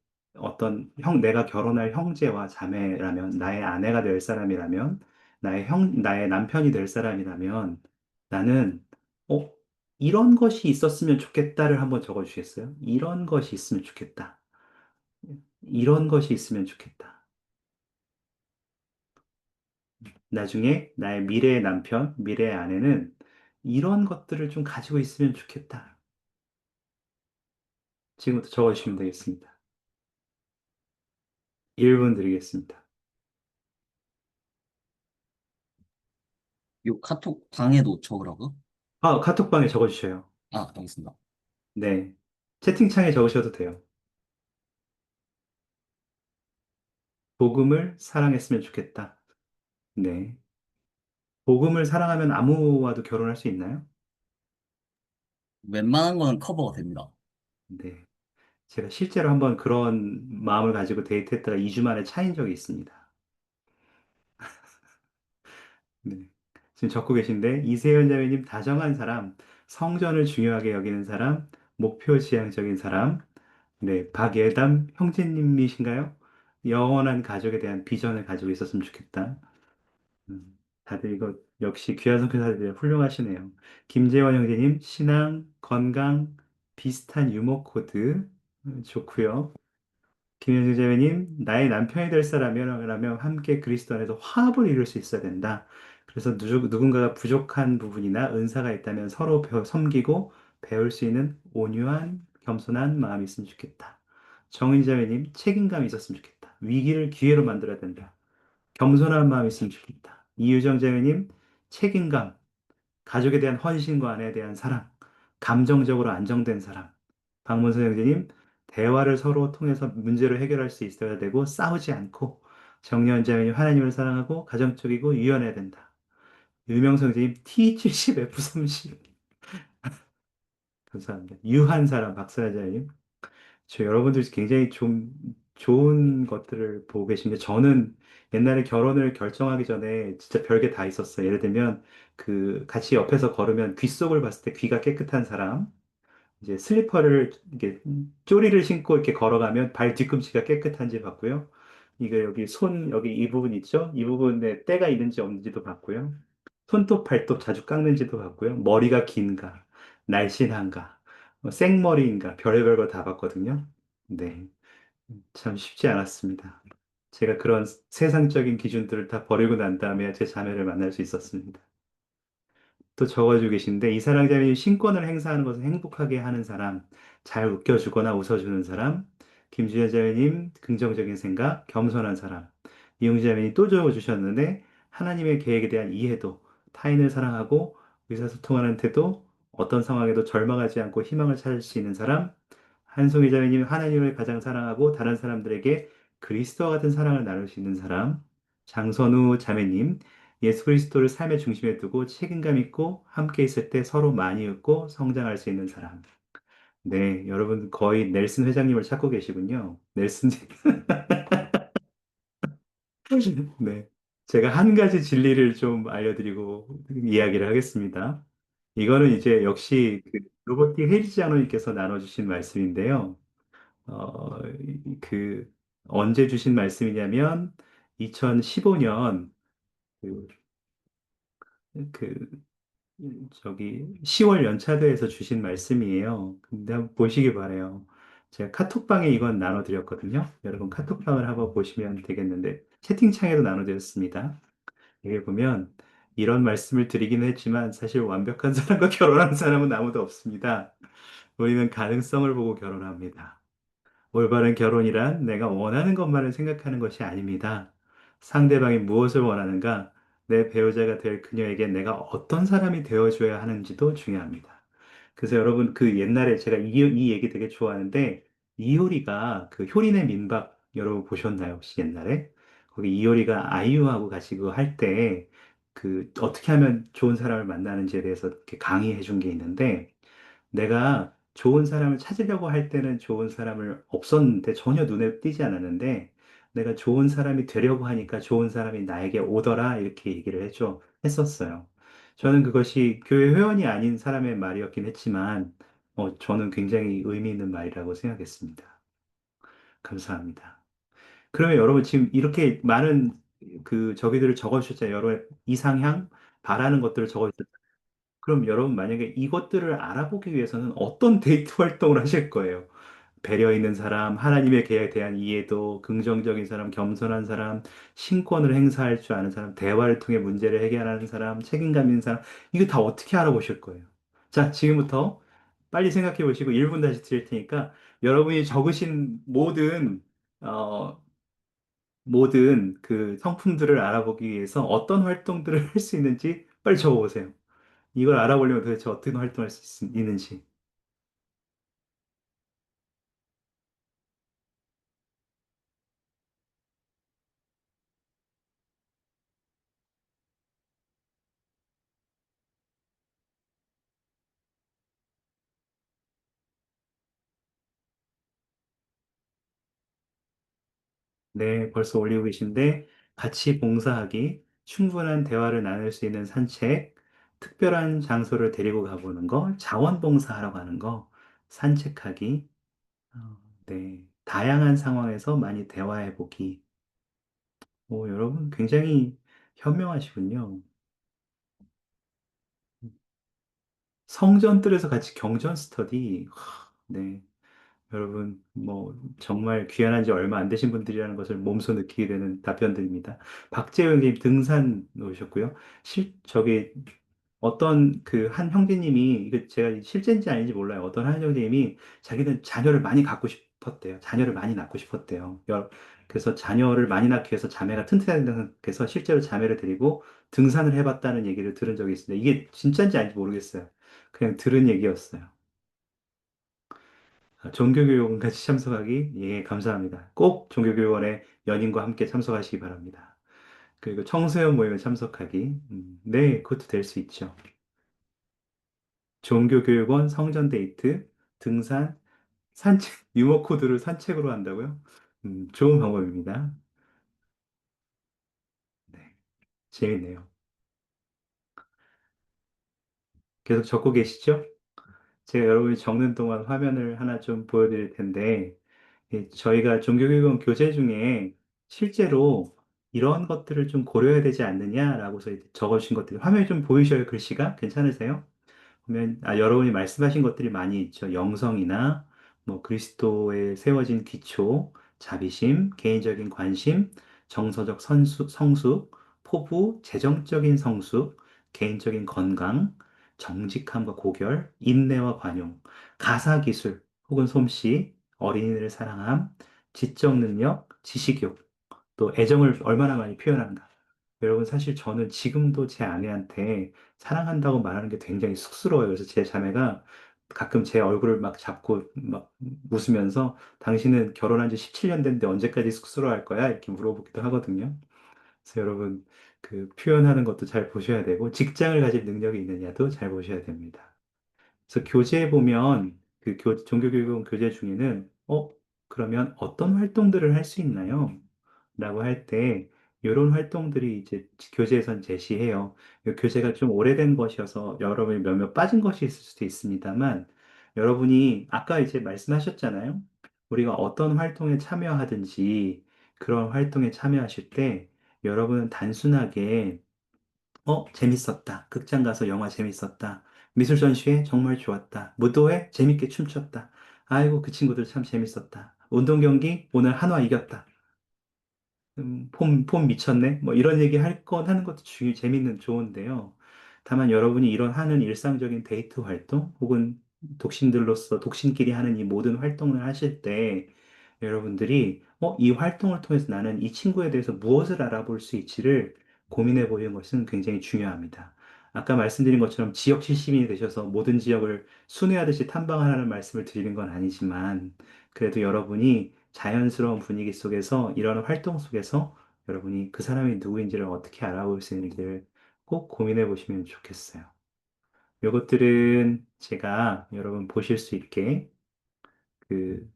내가 결혼할 형제와 자매라면, 나의 아내가 될 사람이라면, 나의 남편이 될 사람이라면, 나는, 어, 이런 것이 있었으면 좋겠다를 한번 적어주시겠어요? 이런 것이 있으면 좋겠다. 이런 것이 있으면 좋겠다. 나중에 나의 미래의 남편, 미래의 아내는 이런 것들을 좀 가지고 있으면 좋겠다. 지금부터 적어주시면 되겠습니다. 1분 드리겠습니다. 요 카톡 방에도 적으라고? 아, 카톡방에 적어주셔요. 아, 알겠습니다. 네. 채팅창에 적으셔도 돼요. 복음을 사랑했으면 좋겠다. 네. 복음을 사랑하면 아무와도 결혼할 수 있나요? 웬만한 거는 커버가 됩니다. 네. 제가 실제로 한번 그런 마음을 가지고 데이트했다가 2주 만에 차인 적이 있습니다. 네. 지금 적고 계신데, 이세현 자매님, 다정한 사람, 성전을 중요하게 여기는 사람, 목표 지향적인 사람, 네, 박예담 형제님이신가요? 영원한 가족에 대한 비전을 가지고 있었으면 좋겠다. 다들 이거 역시 귀한 선교사들이 훌륭하시네요. 김재원 형제님, 신앙, 건강, 비슷한 유머 코드, 좋고요. 김현중 자매님, 나의 남편이 될 사람이라면 함께 그리스도 안에서 화합을 이룰 수 있어야 된다. 그래서 누군가가 부족한 부분이나 은사가 있다면 서로 섬기고 배울 수 있는 온유한, 겸손한 마음이 있으면 좋겠다. 정인 자매님, 책임감이 있었으면 좋겠다. 위기를 기회로 만들어야 된다. 겸손한 마음이 있으면 좋겠다. 이유정 자매님, 책임감, 가족에 대한 헌신과 아내에 대한 사랑, 감정적으로 안정된 사람. 박문서 형제님, 대화를 서로 통해서 문제를 해결할 수 있어야 되고 싸우지 않고 정려원 자매님 하나님을 사랑하고 가정적이고 유연해야 된다. 유명성 형제님 T70F30 감사합니다. 유한 사람 박사자 자매님, 저 여러분들 굉장히 좀 좋은 것들을 보고 계신데 저는 옛날에 결혼을 결정하기 전에 진짜 별게 다 있었어요. 예를 들면 그 같이 옆에서 걸으면 귀 속을 봤을 때 귀가 깨끗한 사람, 이제 슬리퍼를 이게 쪼리를 신고 이렇게 걸어가면 발 뒤꿈치가 깨끗한지 봤고요. 이거 여기 여기 이 부분 있죠? 이 부분에 때가 있는지 없는지도 봤고요. 손톱 발톱 자주 깎는지도 봤고요. 머리가 긴가, 날씬한가, 생머리인가, 별의별 거 다 봤거든요. 네. 참 쉽지 않았습니다. 제가 그런 세상적인 기준들을 다 버리고 난 다음에 제 자매를 만날 수 있었습니다. 또 적어주고 계신데, 이사랑자매님 신권을 행사하는 것을 행복하게 하는 사람, 잘 웃겨주거나 웃어주는 사람, 김주현 자매님 긍정적인 생각, 겸손한 사람, 이용지 자매님 또 적어주셨는데, 하나님의 계획에 대한 이해도, 타인을 사랑하고 의사소통하는 태도, 어떤 상황에도 절망하지 않고 희망을 찾을 수 있는 사람, 한송이 자매님 하나님을 가장 사랑하고 다른 사람들에게 그리스도와 같은 사랑을 나눌 수 있는 사람, 장선우 자매님 예수 그리스도를 삶의 중심에 두고 책임감 있고 함께 있을 때 서로 많이 웃고 성장할 수 있는 사람. 네, 여러분 거의 넬슨 회장님을 찾고 계시군요. 넬슨, 네. 제가 한 가지 진리를 좀 알려드리고 이야기를 하겠습니다. 이거는 이제 역시 그 로버트 헤이지 장로님께서 나눠주신 말씀인데요. 어, 그, 언제 주신 말씀이냐면, 2015년, 그, 그, 10월 연차대에서 주신 말씀이에요. 근데 한번 보시기 바래요. 제가 카톡방에 이건 나눠드렸거든요. 여러분 카톡방을 한번 보시면 되겠는데, 채팅창에도 나눠드렸습니다. 여기 보면 이런 말씀을 드리기는 했지만 사실 완벽한 사람과 결혼하는 사람은 아무도 없습니다. 우리는 가능성을 보고 결혼합니다. 올바른 결혼이란 내가 원하는 것만을 생각하는 것이 아닙니다. 상대방이 무엇을 원하는가, 내 배우자가 될 그녀에게 내가 어떤 사람이 되어줘야 하는지도 중요합니다. 그래서 여러분 그 옛날에 제가 이 얘기 되게 좋아하는데 이효리가 그 효린의 민박 여러분 보셨나요? 혹시 옛날에? 거기 이효리가 아이유하고 같이 그거 할 때 그 어떻게 하면 좋은 사람을 만나는지에 대해서 이렇게 강의해 준 게 있는데 내가 좋은 사람을 찾으려고 할 때는 좋은 사람을 없었는데 전혀 눈에 띄지 않았는데 내가 좋은 사람이 되려고 하니까 좋은 사람이 나에게 오더라 이렇게 얘기를 했었어요. 저는 그것이 교회 회원이 아닌 사람의 말이었긴 했지만 저는 굉장히 의미 있는 말이라고 생각했습니다. 감사합니다. 그러면 여러분 지금 이렇게 많은 그 저기들을 적어주셨잖아요. 여러 이상향 바라는 것들을 적어주셨잖아요. 그럼 여러분 만약에 이것들을 알아보기 위해서는 어떤 데이트 활동을 하실 거예요? 배려 있는 사람, 하나님에 대한 이해도, 긍정적인 사람, 겸손한 사람, 신권을 행사할 줄 아는 사람, 대화를 통해 문제를 해결하는 사람, 책임감 있는 사람, 이거 다 어떻게 알아보실 거예요? 자, 지금부터 빨리 생각해 보시고 1분 다시 드릴 테니까 여러분이 적으신 어, 모든 그 성품들을 알아보기 위해서 어떤 활동들을 할 수 있는지 빨리 적어보세요. 이걸 알아보려면 도대체 어떤 활동할 수 있는지. 네, 벌써 올리고 계신데 같이 봉사하기, 충분한 대화를 나눌 수 있는 산책, 특별한 장소를 데리고 가보는 거, 자원봉사하러 가는 거, 산책하기, 네, 다양한 상황에서 많이 대화해보기. 오, 여러분 굉장히 현명하시군요. 성전들에서 같이 경전 스터디, 네. 여러분, 뭐, 정말 귀환한 지 얼마 안 되신 분들이라는 것을 몸소 느끼게 되는 답변들입니다. 박재영님 등산 놓으셨고요. 저기, 어떤 그 한 형제님이, 이거 제가 실제인지 아닌지 몰라요. 어떤 한 형제님이 자기는 자녀를 많이 갖고 싶었대요. 자녀를 많이 낳고 싶었대요. 그래서 자녀를 많이 낳기 위해서 자매가 튼튼해야 된다고 해서 실제로 자매를 데리고 등산을 해봤다는 얘기를 들은 적이 있습니다. 이게 진짜인지 아닌지 모르겠어요. 그냥 들은 얘기였어요. 종교교육원 같이 참석하기? 예, 감사합니다. 꼭 종교교육원에 연인과 함께 참석하시기 바랍니다. 그리고 청소년 모임에 참석하기? 네, 그것도 될 수 있죠. 종교교육원, 성전 데이트, 등산, 산책, 유머 코드를 산책으로 한다고요? 좋은 방법입니다. 네, 재밌네요. 계속 적고 계시죠? 제가 여러분이 적는 동안 화면을 하나 좀 보여드릴 텐데, 저희가 종교교육원 교재 중에 실제로 이런 것들을 좀 고려해야 되지 않느냐라고 적어주신 것들이 화면에 좀 보이셔요, 글씨가? 괜찮으세요? 보면 여러분이 말씀하신 것들이 많이 있죠. 영성이나 뭐 그리스도에 세워진 기초, 자비심, 개인적인 관심, 정서적 성숙, 포부, 재정적인 성숙, 개인적인 건강, 정직함과 고결, 인내와 관용, 가사 기술 혹은 솜씨, 어린이를 사랑함, 지적 능력, 지식욕, 또 애정을 얼마나 많이 표현하는가. 여러분, 사실 저는 지금도 제 아내한테 사랑한다고 말하는 게 굉장히 쑥스러워요. 그래서 제 자매가 가끔 제 얼굴을 막 잡고 막 웃으면서 당신은 결혼한 지 17년 됐는데 언제까지 쑥스러워할 거야? 이렇게 물어보기도 하거든요. 그래서 여러분, 그 표현하는 것도 잘 보셔야 되고, 직장을 가질 능력이 있느냐도 잘 보셔야 됩니다. 그래서 교재에 보면 그 종교교육원 교재 중에는 그러면 어떤 활동들을 할 수 있나요? 라고 할 때 이런 활동들이 이제 교재에선 제시해요. 이 교재가 좀 오래된 것이어서 여러분이 몇몇 빠진 것이 있을 수도 있습니다만 여러분이 아까 이제 말씀하셨잖아요. 우리가 어떤 활동에 참여하든지 그런 활동에 참여하실 때 여러분은 단순하게 재밌었다. 극장 가서 영화 재밌었다. 미술 전시회 정말 좋았다. 무도회 재밌게 춤췄다. 아이고, 그 친구들 참 재밌었다. 운동 경기 오늘 한화 이겼다. 폼 미쳤네? 뭐 이런 얘기 할 건 하는 것도 재밌는, 좋은데요. 다만 여러분이 이런 하는 일상적인 데이트 활동 혹은 독신들로서 독신끼리 하는 이 모든 활동을 하실 때 여러분들이 이 활동을 통해서 나는 이 친구에 대해서 무엇을 알아볼 수 있지를 고민해 보는 것은 굉장히 중요합니다. 아까 말씀드린 것처럼 지역 시민이 되셔서 모든 지역을 순회하듯이 탐방하라는 말씀을 드리는 건 아니지만 그래도 여러분이 자연스러운 분위기 속에서 이런 활동 속에서 여러분이 그 사람이 누구인지를 어떻게 알아볼 수 있는지를 꼭 고민해 보시면 좋겠어요. 이것들은 제가 여러분 보실 수 있게 그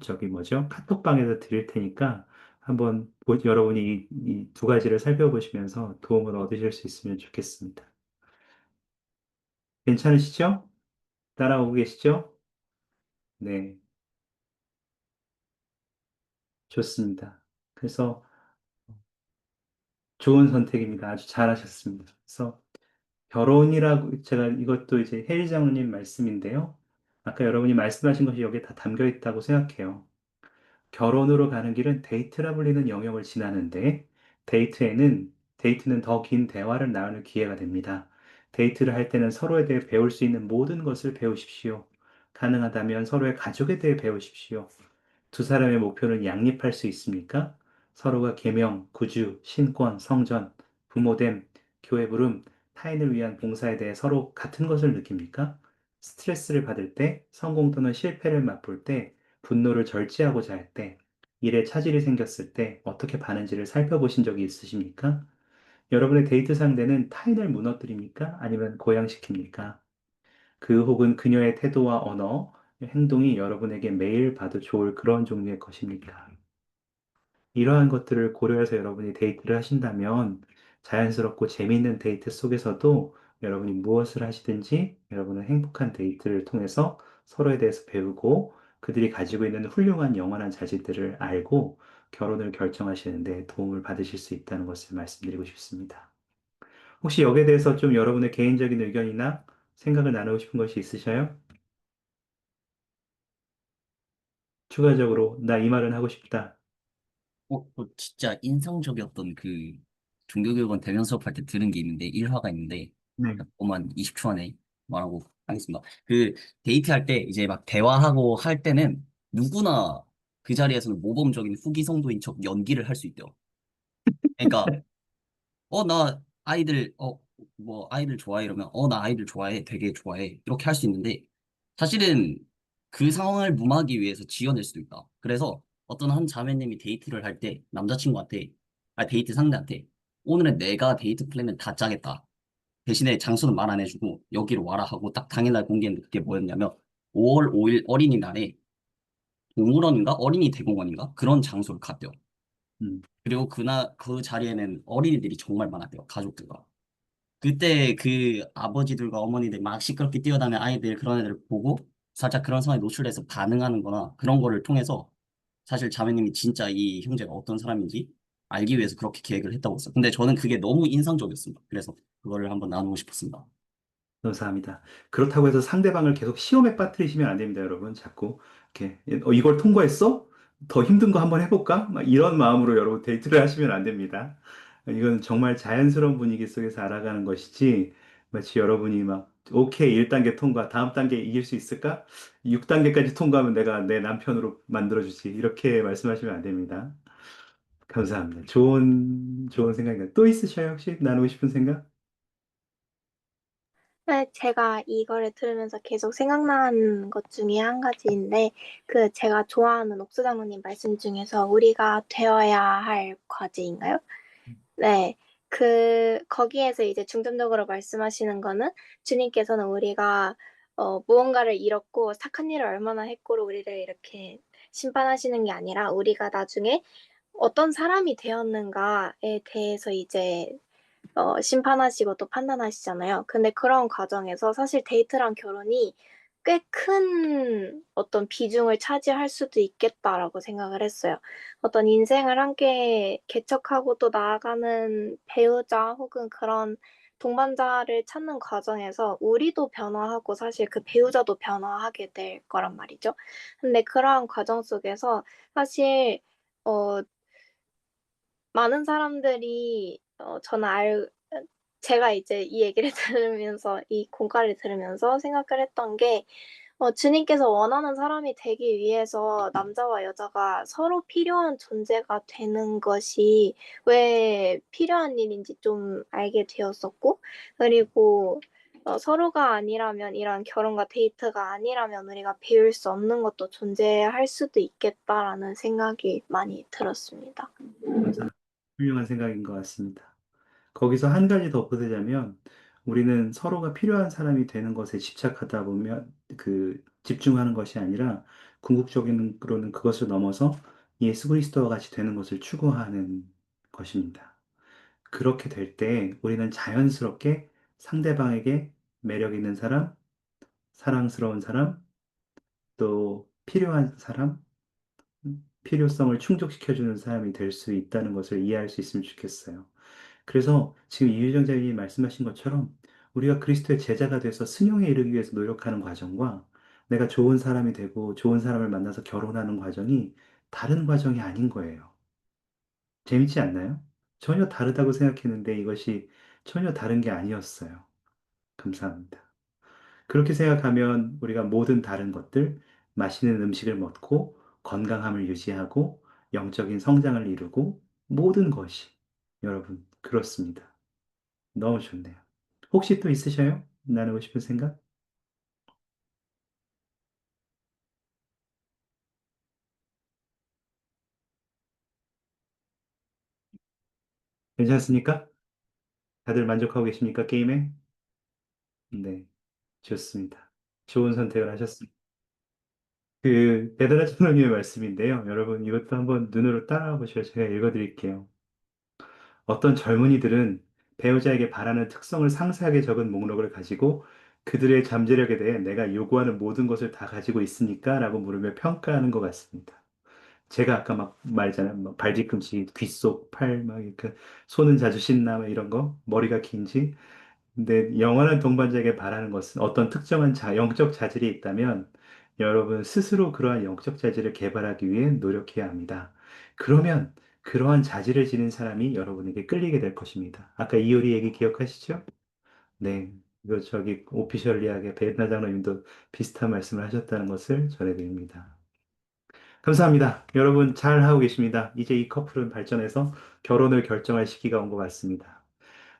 저기 뭐죠? 카톡방에서 드릴 테니까 한번 여러분이 이 두 가지를 살펴보시면서 도움을 얻으실 수 있으면 좋겠습니다. 괜찮으시죠? 따라오고 계시죠? 네, 좋습니다. 그래서 좋은 선택입니다. 아주 잘하셨습니다. 그래서 결혼이라고 제가 이것도 이제 혜리 장로님 말씀인데요. 아까 여러분이 말씀하신 것이 여기에 다 담겨 있다고 생각해요. 결혼으로 가는 길은 데이트라 불리는 영역을 지나는데 데이트는 더 긴 대화를 나누는 기회가 됩니다. 데이트를 할 때는 서로에 대해 배울 수 있는 모든 것을 배우십시오. 가능하다면 서로의 가족에 대해 배우십시오. 두 사람의 목표는 양립할 수 있습니까? 서로가 계명, 구주, 신권, 성전, 부모됨, 교회 부름, 타인을 위한 봉사에 대해 서로 같은 것을 느낍니까? 스트레스를 받을 때, 성공 또는 실패를 맛볼 때, 분노를 절제하고자 할 때, 일에 차질이 생겼을 때 어떻게 반응지를 살펴보신 적이 있으십니까? 여러분의 데이트 상대는 타인을 무너뜨립니까? 아니면 고양시킵니까? 그 혹은 그녀의 태도와 언어, 행동이 여러분에게 매일 봐도 좋을 그런 종류의 것입니까? 이러한 것들을 고려해서 여러분이 데이트를 하신다면 자연스럽고 재미있는 데이트 속에서도 여러분이 무엇을 하시든지 여러분은 행복한 데이트를 통해서 서로에 대해서 배우고 그들이 가지고 있는 훌륭한 영원한 자질들을 알고 결혼을 결정하시는데 도움을 받으실 수 있다는 것을 말씀드리고 싶습니다. 혹시 여기에 대해서 좀 여러분의 개인적인 의견이나 생각을 나누고 싶은 것이 있으셔요? 추가적으로 나 이 말은 하고 싶다. 진짜 인상적이었던 그 종교교육원 대면 수업할 때 들은 게 있는데, 일화가 있는데, 네. 잠깐만 20초 안에 말하고 하겠습니다. 그 데이트할 때 이제 막 대화하고 할 때는 누구나 그 자리에서는 모범적인 후기성도인 척 연기를 할 수 있대요. 그러니까 나 아이들, 뭐, 아이들 좋아해. 이러면, 나 아이들 좋아해. 되게 좋아해. 이렇게 할 수 있는데, 사실은 그 상황을 무마하기 위해서 지어낼 수도 있다. 그래서 어떤 한 자매님이 데이트를 할 때, 남자친구한테, 데이트 상대한테, 오늘은 내가 데이트 플랜을 다 짜겠다. 대신에 장소는 말 안 해주고, 여기로 와라 하고, 딱 당일날 공개했는데, 그게 뭐였냐면, 5월 5일 어린이날에 동물원인가? 어린이 대공원인가? 그런 장소를 갔대요. 음. 그리고 그 자리에는 어린이들이 정말 많았대요. 가족들과. 그때 그 아버지들과 어머니들 막 시끄럽게 뛰어다니는 아이들 그런 애들 보고 살짝 그런 상황에 노출돼서 반응하는 거나 그런 거를 통해서 사실 자매님이 진짜 이 형제가 어떤 사람인지 알기 위해서 그렇게 계획을 했다고 했어요. 근데 저는 그게 너무 인상적이었습니다. 그래서 그거를 한번 나누고 싶었습니다. 감사합니다. 그렇다고 해서 상대방을 계속 시험에 빠뜨리시면 안 됩니다, 여러분. 자꾸 이렇게 이걸 통과했어? 더 힘든 거 한번 해볼까? 막 이런 마음으로 여러분 데이트를 하시면 안 됩니다. 이건 정말 자연스러운 분위기 속에서 알아가는 것이지 마치 여러분이 막 오케이 1단계 통과, 다음 단계 이길 수 있을까? 6단계까지 통과하면 내가 내 남편으로 만들어주지. 이렇게 말씀하시면 안 됩니다. 감사합니다. 좋은 생각입니다. 또 있으셔요? 혹시 나누고 싶은 생각? 네, 제가 이거를 들으면서 계속 생각나는 것 중에 한 가지인데, 그 제가 좋아하는 옥수 장로님 말씀 중에서 우리가 되어야 할 과제인가요? 네. 거기에서 이제 중점적으로 말씀하시는 거는 주님께서는 우리가 무언가를 잃었고 착한 일을 얼마나 했고로 우리를 이렇게 심판하시는 게 아니라 우리가 나중에 어떤 사람이 되었는가에 대해서 이제 심판하시고 또 판단하시잖아요. 근데 그런 과정에서 사실 데이트랑 결혼이 꽤 큰 어떤 비중을 차지할 수도 있겠다라고 생각을 했어요. 어떤 인생을 함께 개척하고 또 나아가는 배우자 혹은 그런 동반자를 찾는 과정에서 우리도 변화하고 사실 그 배우자도 변화하게 될 거란 말이죠. 근데 그러한 과정 속에서 사실 어, 많은 사람들이 제가 이제 이 얘기를 들으면서 이 공과를 들으면서 생각을 했던 게 주님께서 원하는 사람이 되기 위해서 남자와 여자가 서로 필요한 존재가 되는 것이 왜 필요한 일인지 좀 알게 되었었고, 그리고 서로가 아니라면, 이런 결혼과 데이트가 아니라면 우리가 배울 수 없는 것도 존재할 수도 있겠다라는 생각이 많이 들었습니다. 감사합니다. 훌륭한 생각인 것 같습니다. 거기서 한 가지 덧붙이자면 우리는 서로가 필요한 사람이 되는 것에 집착하다 보면 집중하는 것이 아니라 궁극적으로는 그것을 넘어서 예수 그리스도와 같이 되는 것을 추구하는 것입니다. 그렇게 될 때 우리는 자연스럽게 상대방에게 매력 있는 사람, 사랑스러운 사람, 또 필요한 사람, 필요성을 충족시켜주는 사람이 될 수 있다는 것을 이해할 수 있으면 좋겠어요. 그래서 지금 이유정 자님이 말씀하신 것처럼 우리가 그리스도의 제자가 돼서 승용에 이르기 위해서 노력하는 과정과 내가 좋은 사람이 되고 좋은 사람을 만나서 결혼하는 과정이 다른 과정이 아닌 거예요. 재밌지 않나요? 전혀 다르다고 생각했는데 이것이 전혀 다른 게 아니었어요. 감사합니다. 그렇게 생각하면 우리가 모든 다른 것들, 맛있는 음식을 먹고 건강함을 유지하고 영적인 성장을 이루고 모든 것이 여러분 그렇습니다. 너무 좋네요. 혹시 또 있으셔요? 나누고 싶은 생각? 괜찮습니까? 다들 만족하고 계십니까? 게임에? 네, 좋습니다. 좋은 선택을 하셨습니다. 대단한 천왕님의 말씀인데요. 여러분, 이것도 한번 눈으로 따라와 보시고 제가 읽어드릴게요. 어떤 젊은이들은 배우자에게 바라는 특성을 상세하게 적은 목록을 가지고 그들의 잠재력에 대해 내가 요구하는 모든 것을 다 가지고 있습니까? 라고 물으며 평가하는 것 같습니다. 제가 아까 막 말했잖아요. 발 뒤꿈치, 귓속, 팔, 막, 이렇게, 손은 자주 씻나, 막 이런 거, 머리가 긴지. 근데 영원한 동반자에게 바라는 것은 어떤 특정한 영적 자질이 있다면 여러분 스스로 그러한 영적 자질을 개발하기 위해 노력해야 합니다. 그러면 그러한 자질을 지닌 사람이 여러분에게 끌리게 될 것입니다. 아까 이효리 얘기 기억하시죠? 네. 이거 저기 오피셜리하게 베트나 장로님도 비슷한 말씀을 하셨다는 것을 전해드립니다. 감사합니다. 여러분 잘 하고 계십니다. 이제 이 커플은 발전해서 결혼을 결정할 시기가 온 것 같습니다.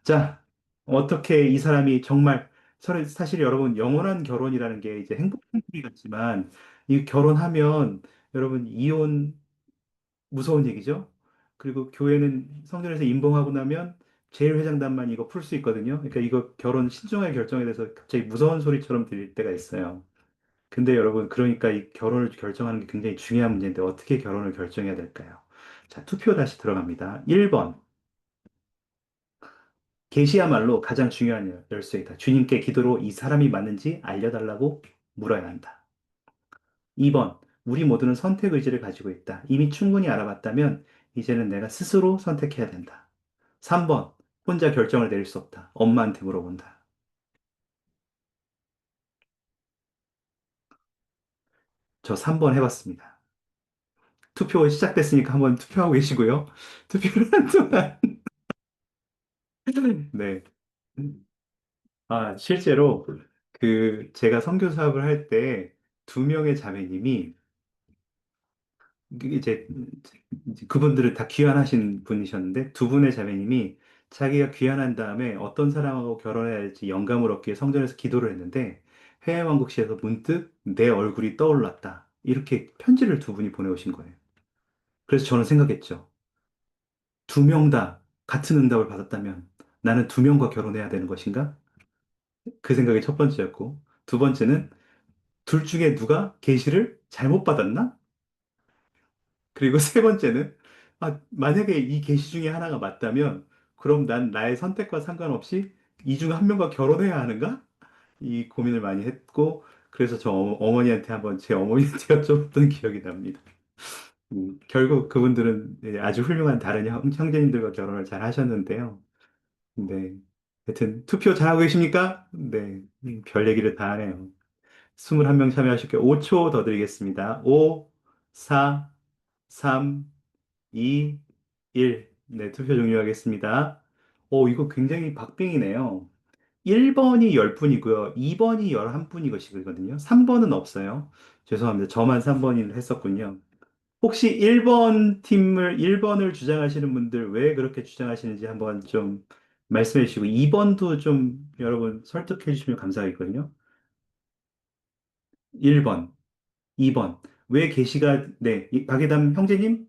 자, 어떻게 이 사람이 정말 사실 여러분 영원한 결혼이라는 게 이제 행복한 소리 같지만 이 결혼하면 여러분 이혼 무서운 얘기죠. 그리고 교회는 성전에서 임봉하고 나면 제일회장단만 이거 풀 수 있거든요. 그러니까 이거 결혼 신중하게 결정에 대해서 갑자기 무서운 소리처럼 들릴 때가 있어요. 근데 여러분 그러니까 이 결혼을 결정하는 게 굉장히 중요한 문제인데 어떻게 결혼을 결정해야 될까요? 자, 투표 다시 들어갑니다. 1번. 계시야말로 가장 중요한 열쇠이다. 주님께 기도로 이 사람이 맞는지 알려달라고 물어야 한다. 2번, 우리 모두는 선택 의지를 가지고 있다. 이미 충분히 알아봤다면 이제는 내가 스스로 선택해야 된다. 3번, 혼자 결정을 내릴 수 없다. 엄마한테 물어본다. 저 3번 해봤습니다. 투표 시작됐으니까 한번 투표하고 계시고요. 투표를 한 동안. 네. 실제로 제가 선교 사업을 할 때 두 명의 자매님이 이제 그분들은 다 귀환하신 분이셨는데 두 분의 자매님이 자기가 귀환한 다음에 어떤 사람하고 결혼해야 할지 영감을 얻기 위해 성전에서 기도를 했는데 해외왕국시에서 문득 내 얼굴이 떠올랐다. 이렇게 편지를 두 분이 보내오신 거예요. 그래서 저는 생각했죠. 두 명 다 같은 응답을 받았다면 나는 두 명과 결혼해야 되는 것인가? 그 생각이 첫 번째였고 두 번째는 둘 중에 누가 계시를 잘못 받았나? 그리고 세 번째는, 만약에 이 계시 중에 하나가 맞다면, 그럼 난 나의 선택과 상관없이 이 중 한 명과 결혼해야 하는가? 이 고민을 많이 했고, 그래서 저 어머니한테 한번 제 어머니한테 여쭤봤던 기억이 납니다. 결국 그분들은 아주 훌륭한 다른 형제님들과 결혼을 잘 하셨는데요. 네. 하여튼, 투표 잘하고 계십니까? 네. 별 얘기를 다 하네요. 21명 참여하실게요. 5초 더 드리겠습니다. 5, 4, 3, 2, 1. 네, 투표 종료하겠습니다. 이거 굉장히 박빙이네요. 1번이 10분이고요. 2번이 11분이거든요. 3번은 없어요. 죄송합니다. 저만 3번을 했었군요. 혹시 1번을 주장하시는 분들 왜 그렇게 주장하시는지 한번 좀 말씀해 주시고, 2번도 좀 여러분 설득해 주시면 감사하겠거든요. 1번, 2번. 왜 게시가, 네, 박예담 형제님?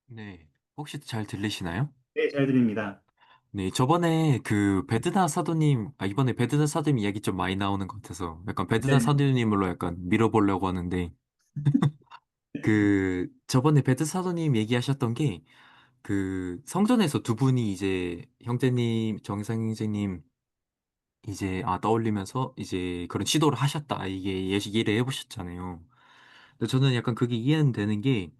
네, 혹시 잘 들리시나요? 네, 잘 들립니다. 네, 저번에 그 베드나 사도님, 이번에 베드나 사도님 이야기 좀 많이 나오는 것 같아서 약간 베드나 네. 사도님으로 약간 밀어보려고 하는데, 그 저번에 베드나 사도님 얘기하셨던 게 그 성전에서 두 분이 이제 형제님, 정상 형제님 이제 떠올리면서 이제 그런 시도를 하셨다. 이게 얘기를 해보셨잖아요. 근데 저는 약간 그게 이해는 되는 게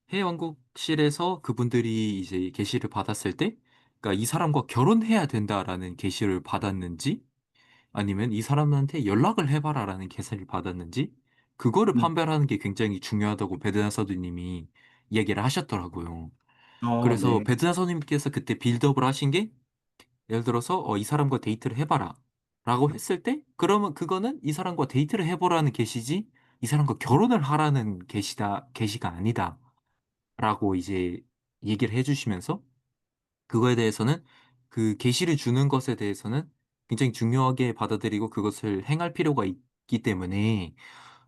해외왕국실에서 그분들이 이제 계시를 받았을 때, 그러니까 이 사람과 결혼해야 된다라는 계시를 받았는지, 아니면 이 사람한테 연락을 해봐라라는 계시를 받았는지, 그거를 음. 판별하는 게 굉장히 중요하다고 베드나 사도님이 얘기를 하셨더라고요. 그래서 네. 베드나 사도님께서 그때 빌드업을 하신 게, 예를 들어서 이 사람과 데이트를 해봐라 라고 했을 때, 그러면 그거는 이 사람과 데이트를 해보라는 계시지, 이 사람과 결혼을 하라는 계시가 아니다. 라고 이제 얘기를 해주시면서 그거에 대해서는 그 계시를 주는 것에 대해서는 굉장히 중요하게 받아들이고 그것을 행할 필요가 있기 때문에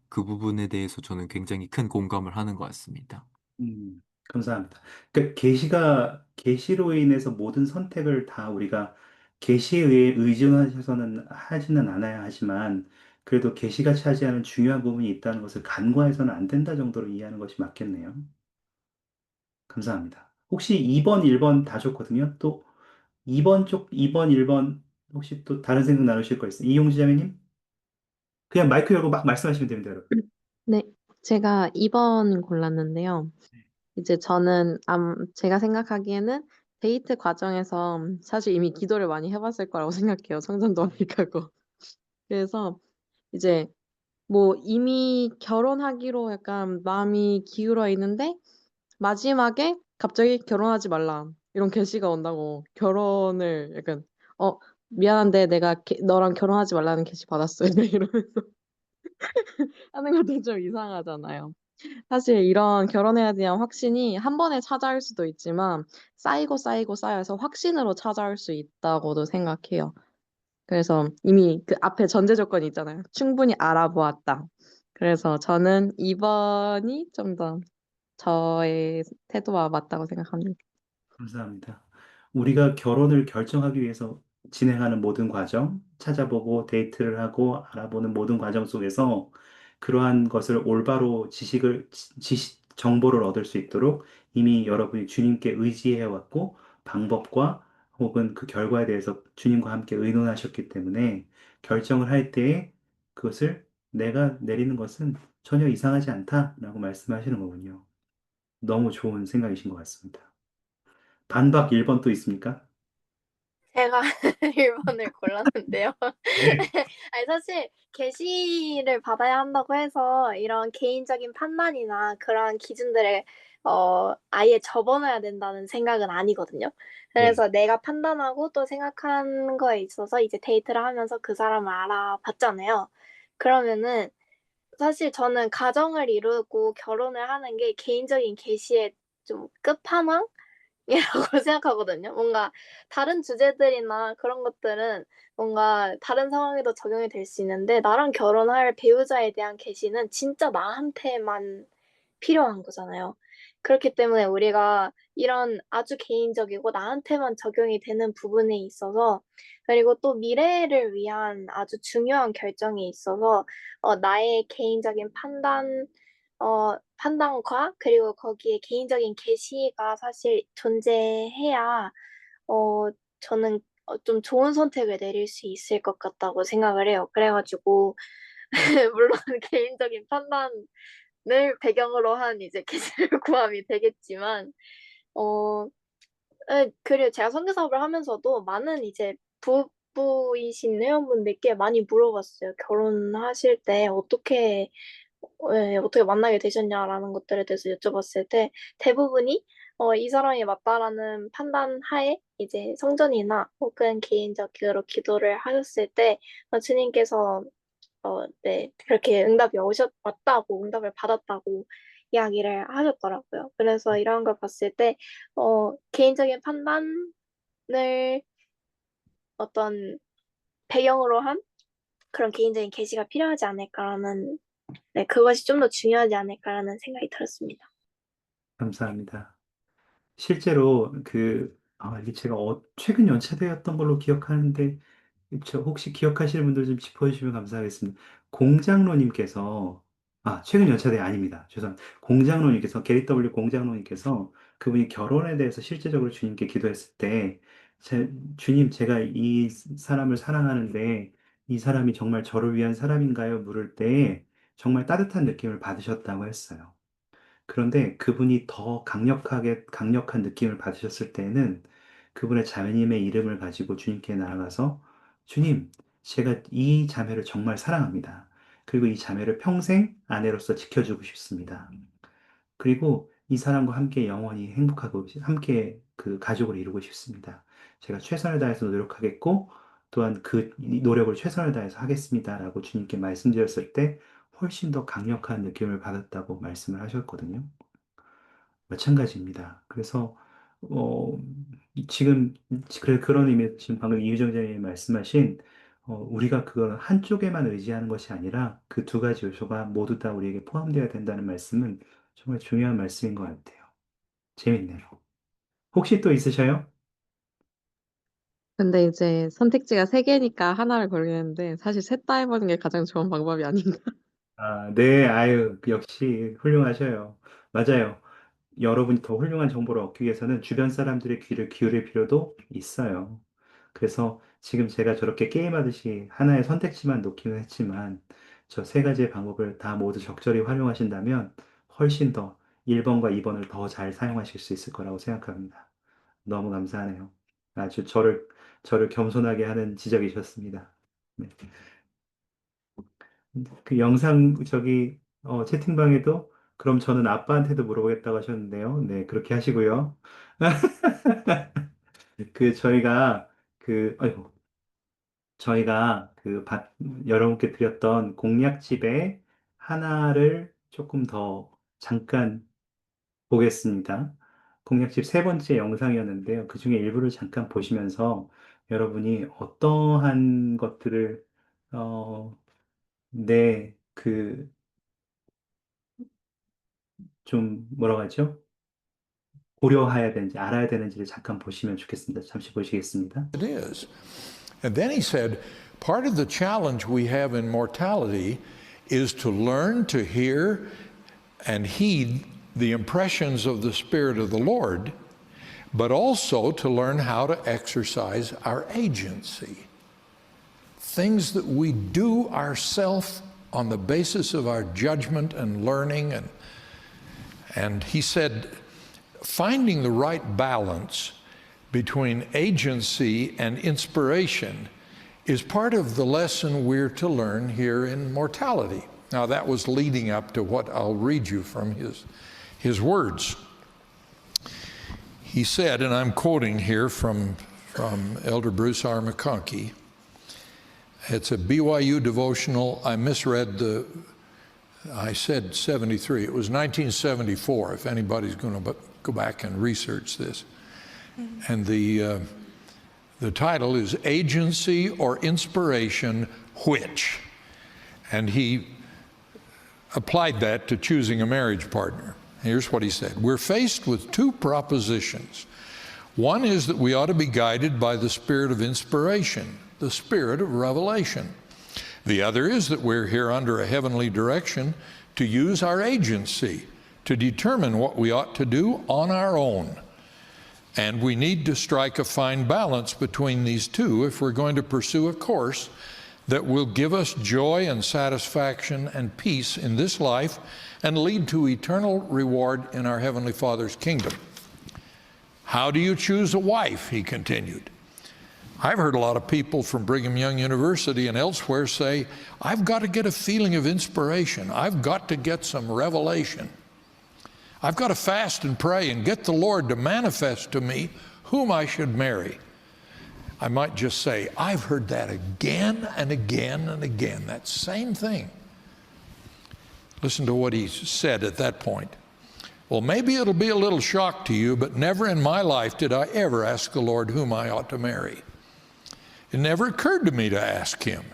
그 부분에 대해서 저는 굉장히 큰 공감을 하는 것 같습니다. 감사합니다. 그 계시로 인해서 모든 선택을 다 우리가 계시에 의존하셔서는 하지는 않아야 하지만 그래도 계시가 차지하는 중요한 부분이 있다는 것을 간과해서는 안 된다 정도로 이해하는 것이 맞겠네요. 감사합니다. 혹시 2번, 1번 다 좋거든요. 또 2번, 1번 혹시 또 다른 생각 나누실 거 있어요? 이용지 자매님? 그냥 마이크 열고 막 말씀하시면 됩니다, 여러분. 네, 제가 2번 골랐는데요. 이제 저는 제가 생각하기에는 데이트 과정에서 사실 이미 기도를 많이 해봤을 거라고 생각해요. 성전도 많이 가고. 그래서 이제 뭐 이미 결혼하기로 약간 마음이 기울어 있는데 마지막에 갑자기 결혼하지 말라 이런 계시가 온다고 결혼을 약간 미안한데 내가 너랑 결혼하지 말라는 계시 받았어 이러면서 하는 것도 좀 이상하잖아요. 사실 이런 결혼에 대한 확신이 한 번에 찾아올 수도 있지만 쌓이고 쌓이고 쌓여서 확신으로 찾아올 수 있다고도 생각해요. 그래서 이미 그 앞에 전제 조건이 있잖아요. 충분히 알아보았다. 그래서 저는 2번이 좀 더 저의 태도와 맞다고 생각합니다. 감사합니다. 우리가 결혼을 결정하기 위해서 진행하는 모든 과정, 찾아보고 데이트를 하고 알아보는 모든 과정 속에서 그러한 것을 올바로 정보를 얻을 수 있도록 이미 여러분이 주님께 의지해 왔고 방법과 혹은 그 결과에 대해서 주님과 함께 의논하셨기 때문에 결정을 할 때에 그것을 내가 내리는 것은 전혀 이상하지 않다라고 말씀하시는 거군요. 너무 좋은 생각이신 것 같습니다. 반박 1번 또 있습니까? 제가 1번을 골랐는데요. 네. 아니 사실 계시를 받아야 한다고 해서 이런 개인적인 판단이나 그런 기준들을 아예 접어놔야 된다는 생각은 아니거든요. 네. 그래서 내가 판단하고 또 생각한 거에 있어서 이제 데이트를 하면서 그 사람을 알아봤잖아요. 그러면은 사실 저는 가정을 이루고 결혼을 하는 게 개인적인 계시의 좀 끝판왕? 이라고 생각하거든요. 뭔가 다른 주제들이나 그런 것들은 뭔가 다른 상황에도 적용이 될 수 있는데 나랑 결혼할 배우자에 대한 계시는 진짜 나한테만 필요한 거잖아요. 그렇기 때문에 우리가 이런 아주 개인적이고 나한테만 적용이 되는 부분에 있어서 그리고 또 미래를 위한 아주 중요한 결정에 있어서 나의 개인적인 판단과 그리고 거기에 개인적인 계시가 사실 존재해야 저는 좀 좋은 선택을 내릴 수 있을 것 같다고 생각을 해요. 그래 가지고 물론 개인적인 판단을 배경으로 한 이제 계시를 구함이 되겠지만 어 그리고 제가 선교 사업을 하면서도 많은 이제 부부이신 회원분들께 많이 물어봤어요. 결혼하실 때 어떻게 만나게 되셨냐라는 것들에 대해서 여쭤봤을 때 대부분이 이 사람이 맞다라는 판단 하에 이제 성전이나 혹은 개인적으로 기도를 하셨을 때 주님께서 네, 그렇게 왔다고 응답을 받았다고 이야기를 하셨더라고요. 그래서 이런 걸 봤을 때 개인적인 판단을 어떤 배경으로 한 그런 개인적인 계시가 필요하지 않을까라는, 네, 그것이 좀 더 중요하지 않을까라는 생각이 들었습니다. 감사합니다. 실제로 이게 제가 최근 연차되었던 걸로 기억하는데, 저 혹시 기억하시는 분들 좀 짚어주시면 감사하겠습니다. 공장로님께서, 최근 연차대 아닙니다. 죄송합니다. 공장로님께서, 게리 W 공장로님께서 그분이 결혼에 대해서 실제적으로 주님께 기도했을 때, 주님, 제가 이 사람을 사랑하는데, 이 사람이 정말 저를 위한 사람인가요? 물을 때, 정말 따뜻한 느낌을 받으셨다고 했어요. 그런데 그분이 더 강력한 느낌을 받으셨을 때는 그분의 자매님의 이름을 가지고 주님께 나아가서 주님, 제가 이 자매를 정말 사랑합니다. 그리고 이 자매를 평생 아내로서 지켜주고 싶습니다. 그리고 이 사람과 함께 영원히 행복하고 함께 그 가족을 이루고 싶습니다. 제가 최선을 다해서 노력하겠고 또한 그 노력을 최선을 다해서 하겠습니다라고 주님께 말씀드렸을 때 훨씬 더 강력한 느낌을 받았다고 말씀을 하셨거든요. 마찬가지입니다. 그래서 어, 지금 그런 의미에서 지금 방금 이유정 장님이 말씀하신 우리가 그걸 한쪽에만 의지하는 것이 아니라 그 두 가지 요소가 모두 다 우리에게 포함되어야 된다는 말씀은 정말 중요한 말씀인 것 같아요. 재밌네요. 혹시 또 있으셔요? 근데 이제 선택지가 세 개니까 하나를 고르는데 사실 셋 다 해보는 게 가장 좋은 방법이 아닌가. 네, 아유, 역시 훌륭하셔요. 맞아요. 여러분이 더 훌륭한 정보를 얻기 위해서는 주변 사람들의 귀를 기울일 필요도 있어요. 그래서 지금 제가 저렇게 게임하듯이 하나의 선택지만 놓기는 했지만 저 세 가지의 방법을 다 모두 적절히 활용하신다면 훨씬 더 1번과 2번을 더 잘 사용하실 수 있을 거라고 생각합니다. 너무 감사하네요. 아주 저를 겸손하게 하는 지적이셨습니다. 네. 그 영상 채팅방에도 그럼 저는 아빠한테도 물어보겠다고 하셨는데요. 네, 그렇게 하시고요. 저희가 아이고, 저희가 여러분께 드렸던 공략집에 하나를 조금 더 잠깐 보겠습니다. 공략집 세 번째 영상이었는데요. 그 중에 일부를 잠깐 보시면서 여러분이 어떠한 것들을 네, 좀 뭐라고 하죠? 고려해야 되는지 알아야 되는지를 잠깐 보시면 좋겠습니다. 잠시 보시겠습니다. It is. And then he said, part of the challenge we have in mortality is to learn to hear and heed the impressions of the Spirit of the Lord, but also to learn how to exercise our agency. Things that we do ourselves on the basis of our judgment and learning. And he said, finding the right balance between agency and inspiration is part of the lesson we're to learn here in mortality. Now, that was leading up to what I'll read you from his words. He said, and I'm quoting here from Elder Bruce R. McConkie. It's a BYU devotional. I misread I said 73. It was 1974, if anybody's going to go back and research this. And the title is Agency or Inspiration, Which? And he applied that to choosing a marriage partner. Here's what he said. We're faced with two propositions. One is that we ought to be guided by the spirit of inspiration, the spirit of revelation. The other is that we're here under a heavenly direction to use our agency to determine what we ought to do on our own. And we need to strike a fine balance between these two if we're going to pursue a course that will give us joy and satisfaction and peace in this life and lead to eternal reward in our Heavenly Father's kingdom. How do you choose a wife? He continued. I've heard a lot of people from Brigham Young University and elsewhere say, I've got to get a feeling of inspiration. I've got to get some revelation. I've got to fast and pray and get the Lord to manifest to me whom I should marry. I might just say, I've heard that again and again and again, that same thing. Listen to what he said at that point. Well, maybe it'll be a little shock to you, but never in my life did I ever ask the Lord whom I ought to marry. It never occurred to me to ask him.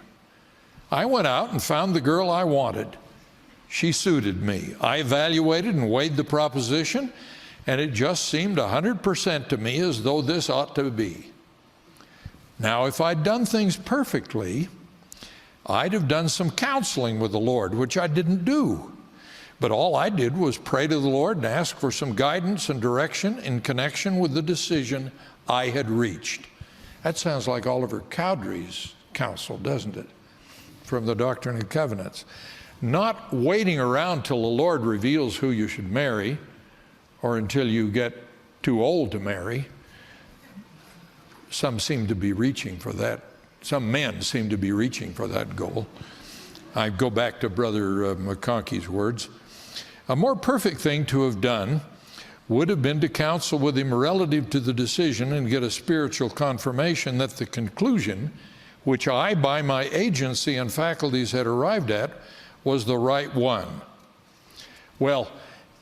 I went out and found the girl I wanted. She suited me. I evaluated and weighed the proposition, and it just seemed 100% to me as though this ought to be. Now, if I'd done things perfectly, I'd have done some counseling with the Lord, which I didn't do. But all I did was pray to the Lord and ask for some guidance and direction in connection with the decision I had reached. That sounds like Oliver Cowdery's counsel, doesn't it? From the Doctrine and Covenants. Not waiting around till the Lord reveals who you should marry or until you get too old to marry. Some seem to be reaching for that. Some men seem to be reaching for that goal. I go back to Brother McConkey's words. A more perfect thing to have done would have been to counsel with him relative to the decision and get a spiritual confirmation that the conclusion, which I, by my agency and faculties, had arrived at, was the right one. Well,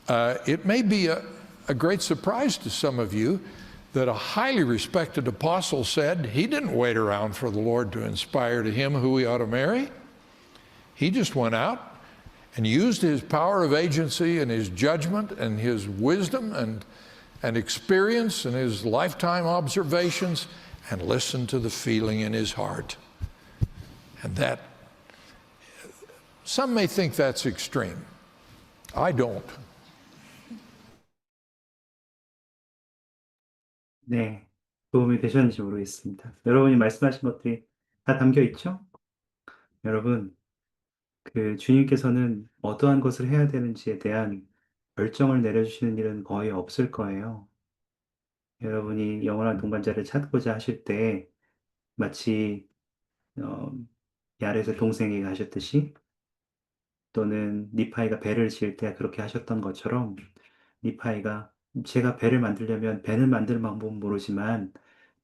it may be a great surprise to some of you that a highly respected apostle said he didn't wait around for the Lord to inspire to him who he ought to marry. He just went out and used his power of agency and his judgment and his wisdom and experience and his lifetime observations and listened to the feeling in his heart. And that, some may think that's extreme. I don't. 네, 도움이 되셨는지 모르겠습니다. 여러분이 말씀하신 것들이 다 담겨 있죠? 여러분, 주님께서는 어떠한 것을 해야 되는지에 대한 결정을 내려주시는 일은 거의 없을 거예요. 여러분이 영원한 동반자를 찾고자 하실 때 마치 야렛의 동생에게 하셨듯이 또는 니파이가 배를 지을 때 그렇게 하셨던 것처럼 니파이가 제가 배를 만들려면 배를 만드는 방법은 모르지만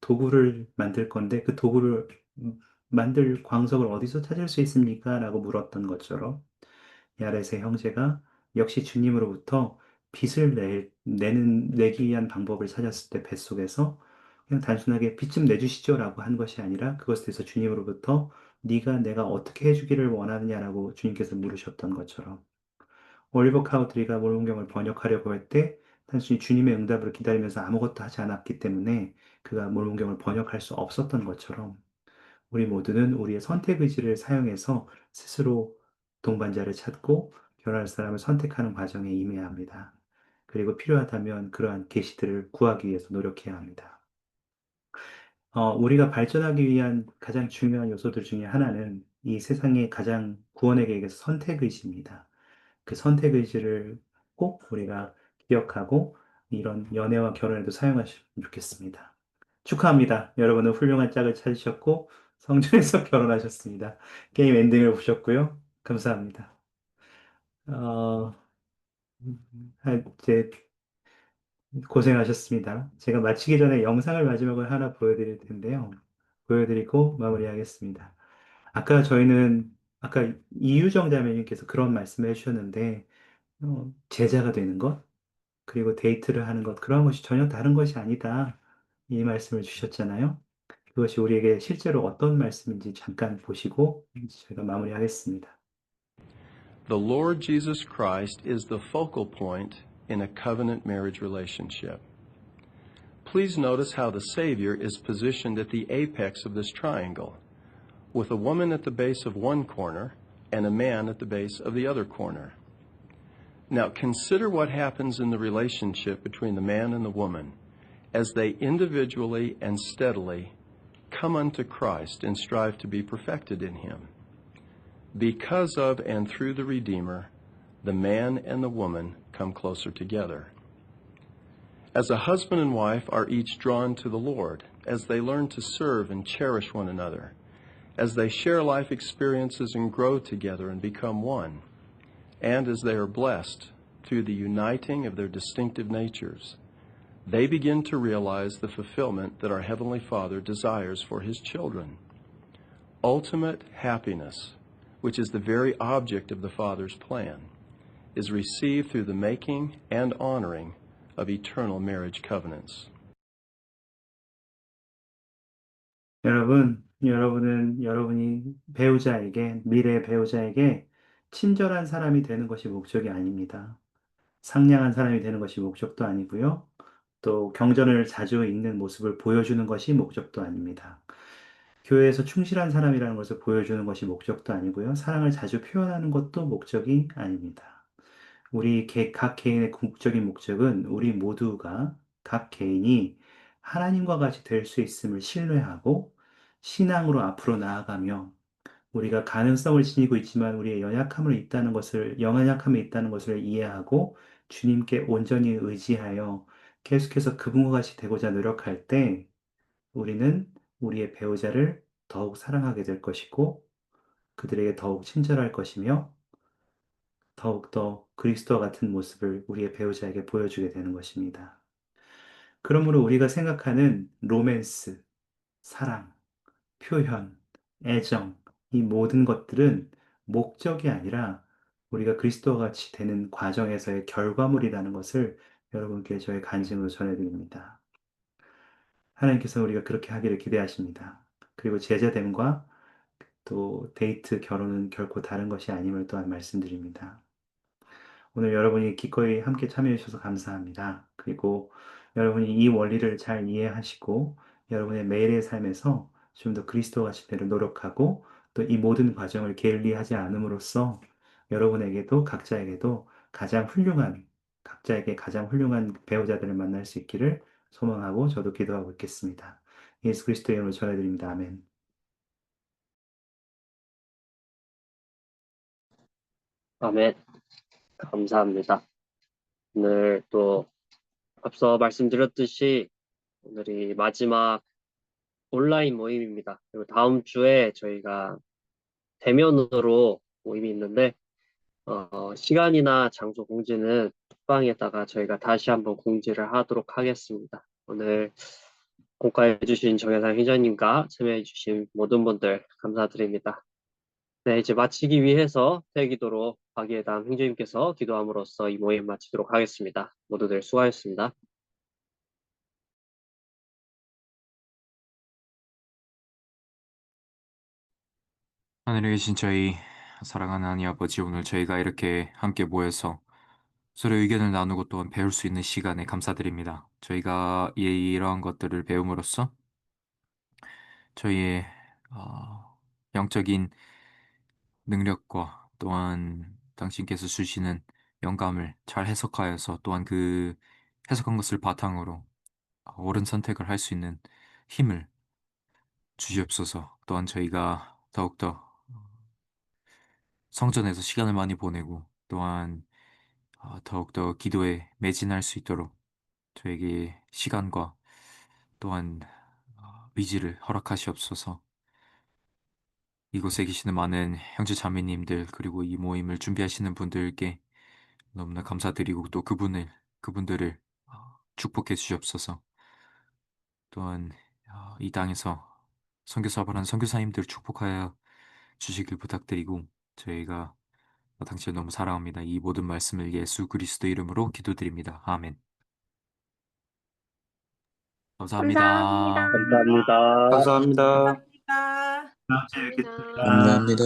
도구를 만들 건데 그 도구를 만들 광석을 어디서 찾을 수 있습니까? 라고 물었던 것처럼 야렛의 형제가 역시 주님으로부터 빚을 내기 위한 방법을 찾았을 때 뱃속에서 그냥 단순하게 빚 좀 내주시죠 라고 한 것이 아니라 그것에 대해서 주님으로부터 내가 어떻게 해주기를 원하느냐라고 주님께서 물으셨던 것처럼 올리버 카우드리가 몰몬경을 번역하려고 할 때 단순히 주님의 응답을 기다리면서 아무것도 하지 않았기 때문에 그가 몰몬경을 번역할 수 없었던 것처럼 우리 모두는 우리의 선택 의지를 사용해서 스스로 동반자를 찾고 결혼할 사람을 선택하는 과정에 임해야 합니다. 그리고 필요하다면 그러한 계시들을 구하기 위해서 노력해야 합니다. 우리가 발전하기 위한 가장 중요한 요소들 중에 하나는 이 세상의 가장 구원의 계획에서 선택 의지입니다. 그 선택 의지를 꼭 우리가 기억하고 이런 연애와 결혼에도 사용하시면 좋겠습니다. 축하합니다. 여러분은 훌륭한 짝을 찾으셨고 성전에서 결혼하셨습니다. 게임 엔딩을 보셨고요. 감사합니다. 이제 고생하셨습니다. 제가 마치기 전에 영상을 마지막으로 하나 보여드릴 텐데요. 보여드리고 마무리하겠습니다. 아까 이유정 자매님께서 그런 말씀을 해주셨는데 제자가 되는 것 그리고 데이트를 하는 것 그런 것이 전혀 다른 것이 아니다. 이 말씀을 주셨잖아요. 그것이 우리에게 실제로 어떤 말씀인지 잠깐 보시고 제가 마무리하겠습니다. The Lord Jesus Christ is the focal point in a covenant marriage relationship. Please notice how the Savior is positioned at the apex of this triangle, with a woman at the base of one corner and a man at the base of the other corner. Now consider what happens in the relationship between the man and the woman as they individually and steadily come unto Christ and strive to be perfected in Him. Because of and through the Redeemer, the man and the woman come closer together. As a husband and wife are each drawn to the Lord, as they learn to serve and cherish one another, as they share life experiences and grow together and become one, and as they are blessed through the uniting of their distinctive natures, they begin to realize the fulfillment that our Heavenly Father desires for His children. Ultimate happiness, which is the very object of the Father's plan, is received through the making and honoring of eternal marriage covenants. 여러분은 여러분이 배우자에게, 미래의 배우자에게 친절한 사람이 되는 것이 목적이 아닙니다. 상냥한 사람이 되는 것이 목적도 아니고요. 또 경전을 자주 읽는 모습을 보여주는 것이 목적도 아닙니다. 교회에서 충실한 사람이라는 것을 보여주는 것이 목적도 아니고요. 사랑을 자주 표현하는 것도 목적이 아닙니다. 우리 각 개인의 궁극적인 목적은 우리 모두가 각 개인이 하나님과 같이 될 수 있음을 신뢰하고 신앙으로 앞으로 나아가며 우리가 가능성을 지니고 있지만 우리의 연약함이 있다는 것을 이해하고 주님께 온전히 의지하여 계속해서 그분과 같이 되고자 노력할 때 우리는 우리의 배우자를 더욱 사랑하게 될 것이고 그들에게 더욱 친절할 것이며 더욱더 그리스도와 같은 모습을 우리의 배우자에게 보여주게 되는 것입니다. 그러므로 우리가 생각하는 로맨스, 사랑, 표현, 애정, 이 모든 것들은 목적이 아니라 우리가 그리스도와 같이 되는 과정에서의 결과물이라는 것을 여러분께 저의 간증으로 전해드립니다. 하나님께서 우리가 그렇게 하기를 기대하십니다. 그리고 제자됨과 또 데이트, 결혼은 결코 다른 것이 아님을 또한 말씀드립니다. 오늘 여러분이 기꺼이 함께 참여해 주셔서 감사합니다. 그리고 여러분이 이 원리를 잘 이해하시고 여러분의 매일의 삶에서 좀 더 그리스도와 같이 되려 노력하고 또 이 모든 과정을 게을리하지 않음으로써 여러분에게도 각자에게도 각자에게 가장 훌륭한 배우자들을 만날 수 있기를 소망하고 저도 기도하고 있겠습니다. 예수 그리스도의 이름으로 전해드립니다. 아멘. 아멘. 감사합니다. 오늘 또 앞서 말씀드렸듯이 오늘이 마지막 온라인 모임입니다. 그리고 다음 주에 저희가 대면으로 모임이 있는데 시간이나 장소 공지는 톡방에다가 저희가 다시 한번 공지를 하도록 하겠습니다. 오늘 공과해주신 정혜상 회장님과 참여해주신 모든 분들 감사드립니다. 네, 이제 마치기 위해서 대기도로 박예담 행주님께서 기도함으로써 이 모임 마치도록 하겠습니다. 모두들 수고하셨습니다. 하늘에 계신 저희 사랑하는 하나님 아버지, 오늘 저희가 이렇게 함께 모여서 서로 의견을 나누고 또한 배울 수 있는 시간에 감사드립니다. 저희가 이러한 것들을 배움으로써 저희의 영적인 능력과 또한 당신께서 주시는 영감을 잘 해석하여서 또한 그 해석한 것을 바탕으로 옳은 선택을 할 수 있는 힘을 주시옵소서. 또한 저희가 더욱더 성전에서 시간을 많이 보내고 또한 더욱더 기도에 매진할 수 있도록 저에게 시간과 또한 의지를 허락하시옵소서. 이곳에 계시는 많은 형제 자매님들 그리고 이 모임을 준비하시는 분들께 너무나 감사드리고 또 그분들을 축복해 주시옵소서. 또한 이 땅에서 선교 사업을 하는 선교사님들 축복하여 주시길 부탁드리고 저희가 당신을 너무 사랑합니다. 이 모든 말씀을 예수 그리스도 이름으로 기도드립니다. 아멘. 감사합니다. 감사합니다. 감사합니다. 다음 주에 뵙겠습니다. 감사합니다.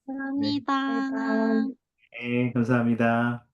감사합니다. 감사합니다. 네, 감사합니다.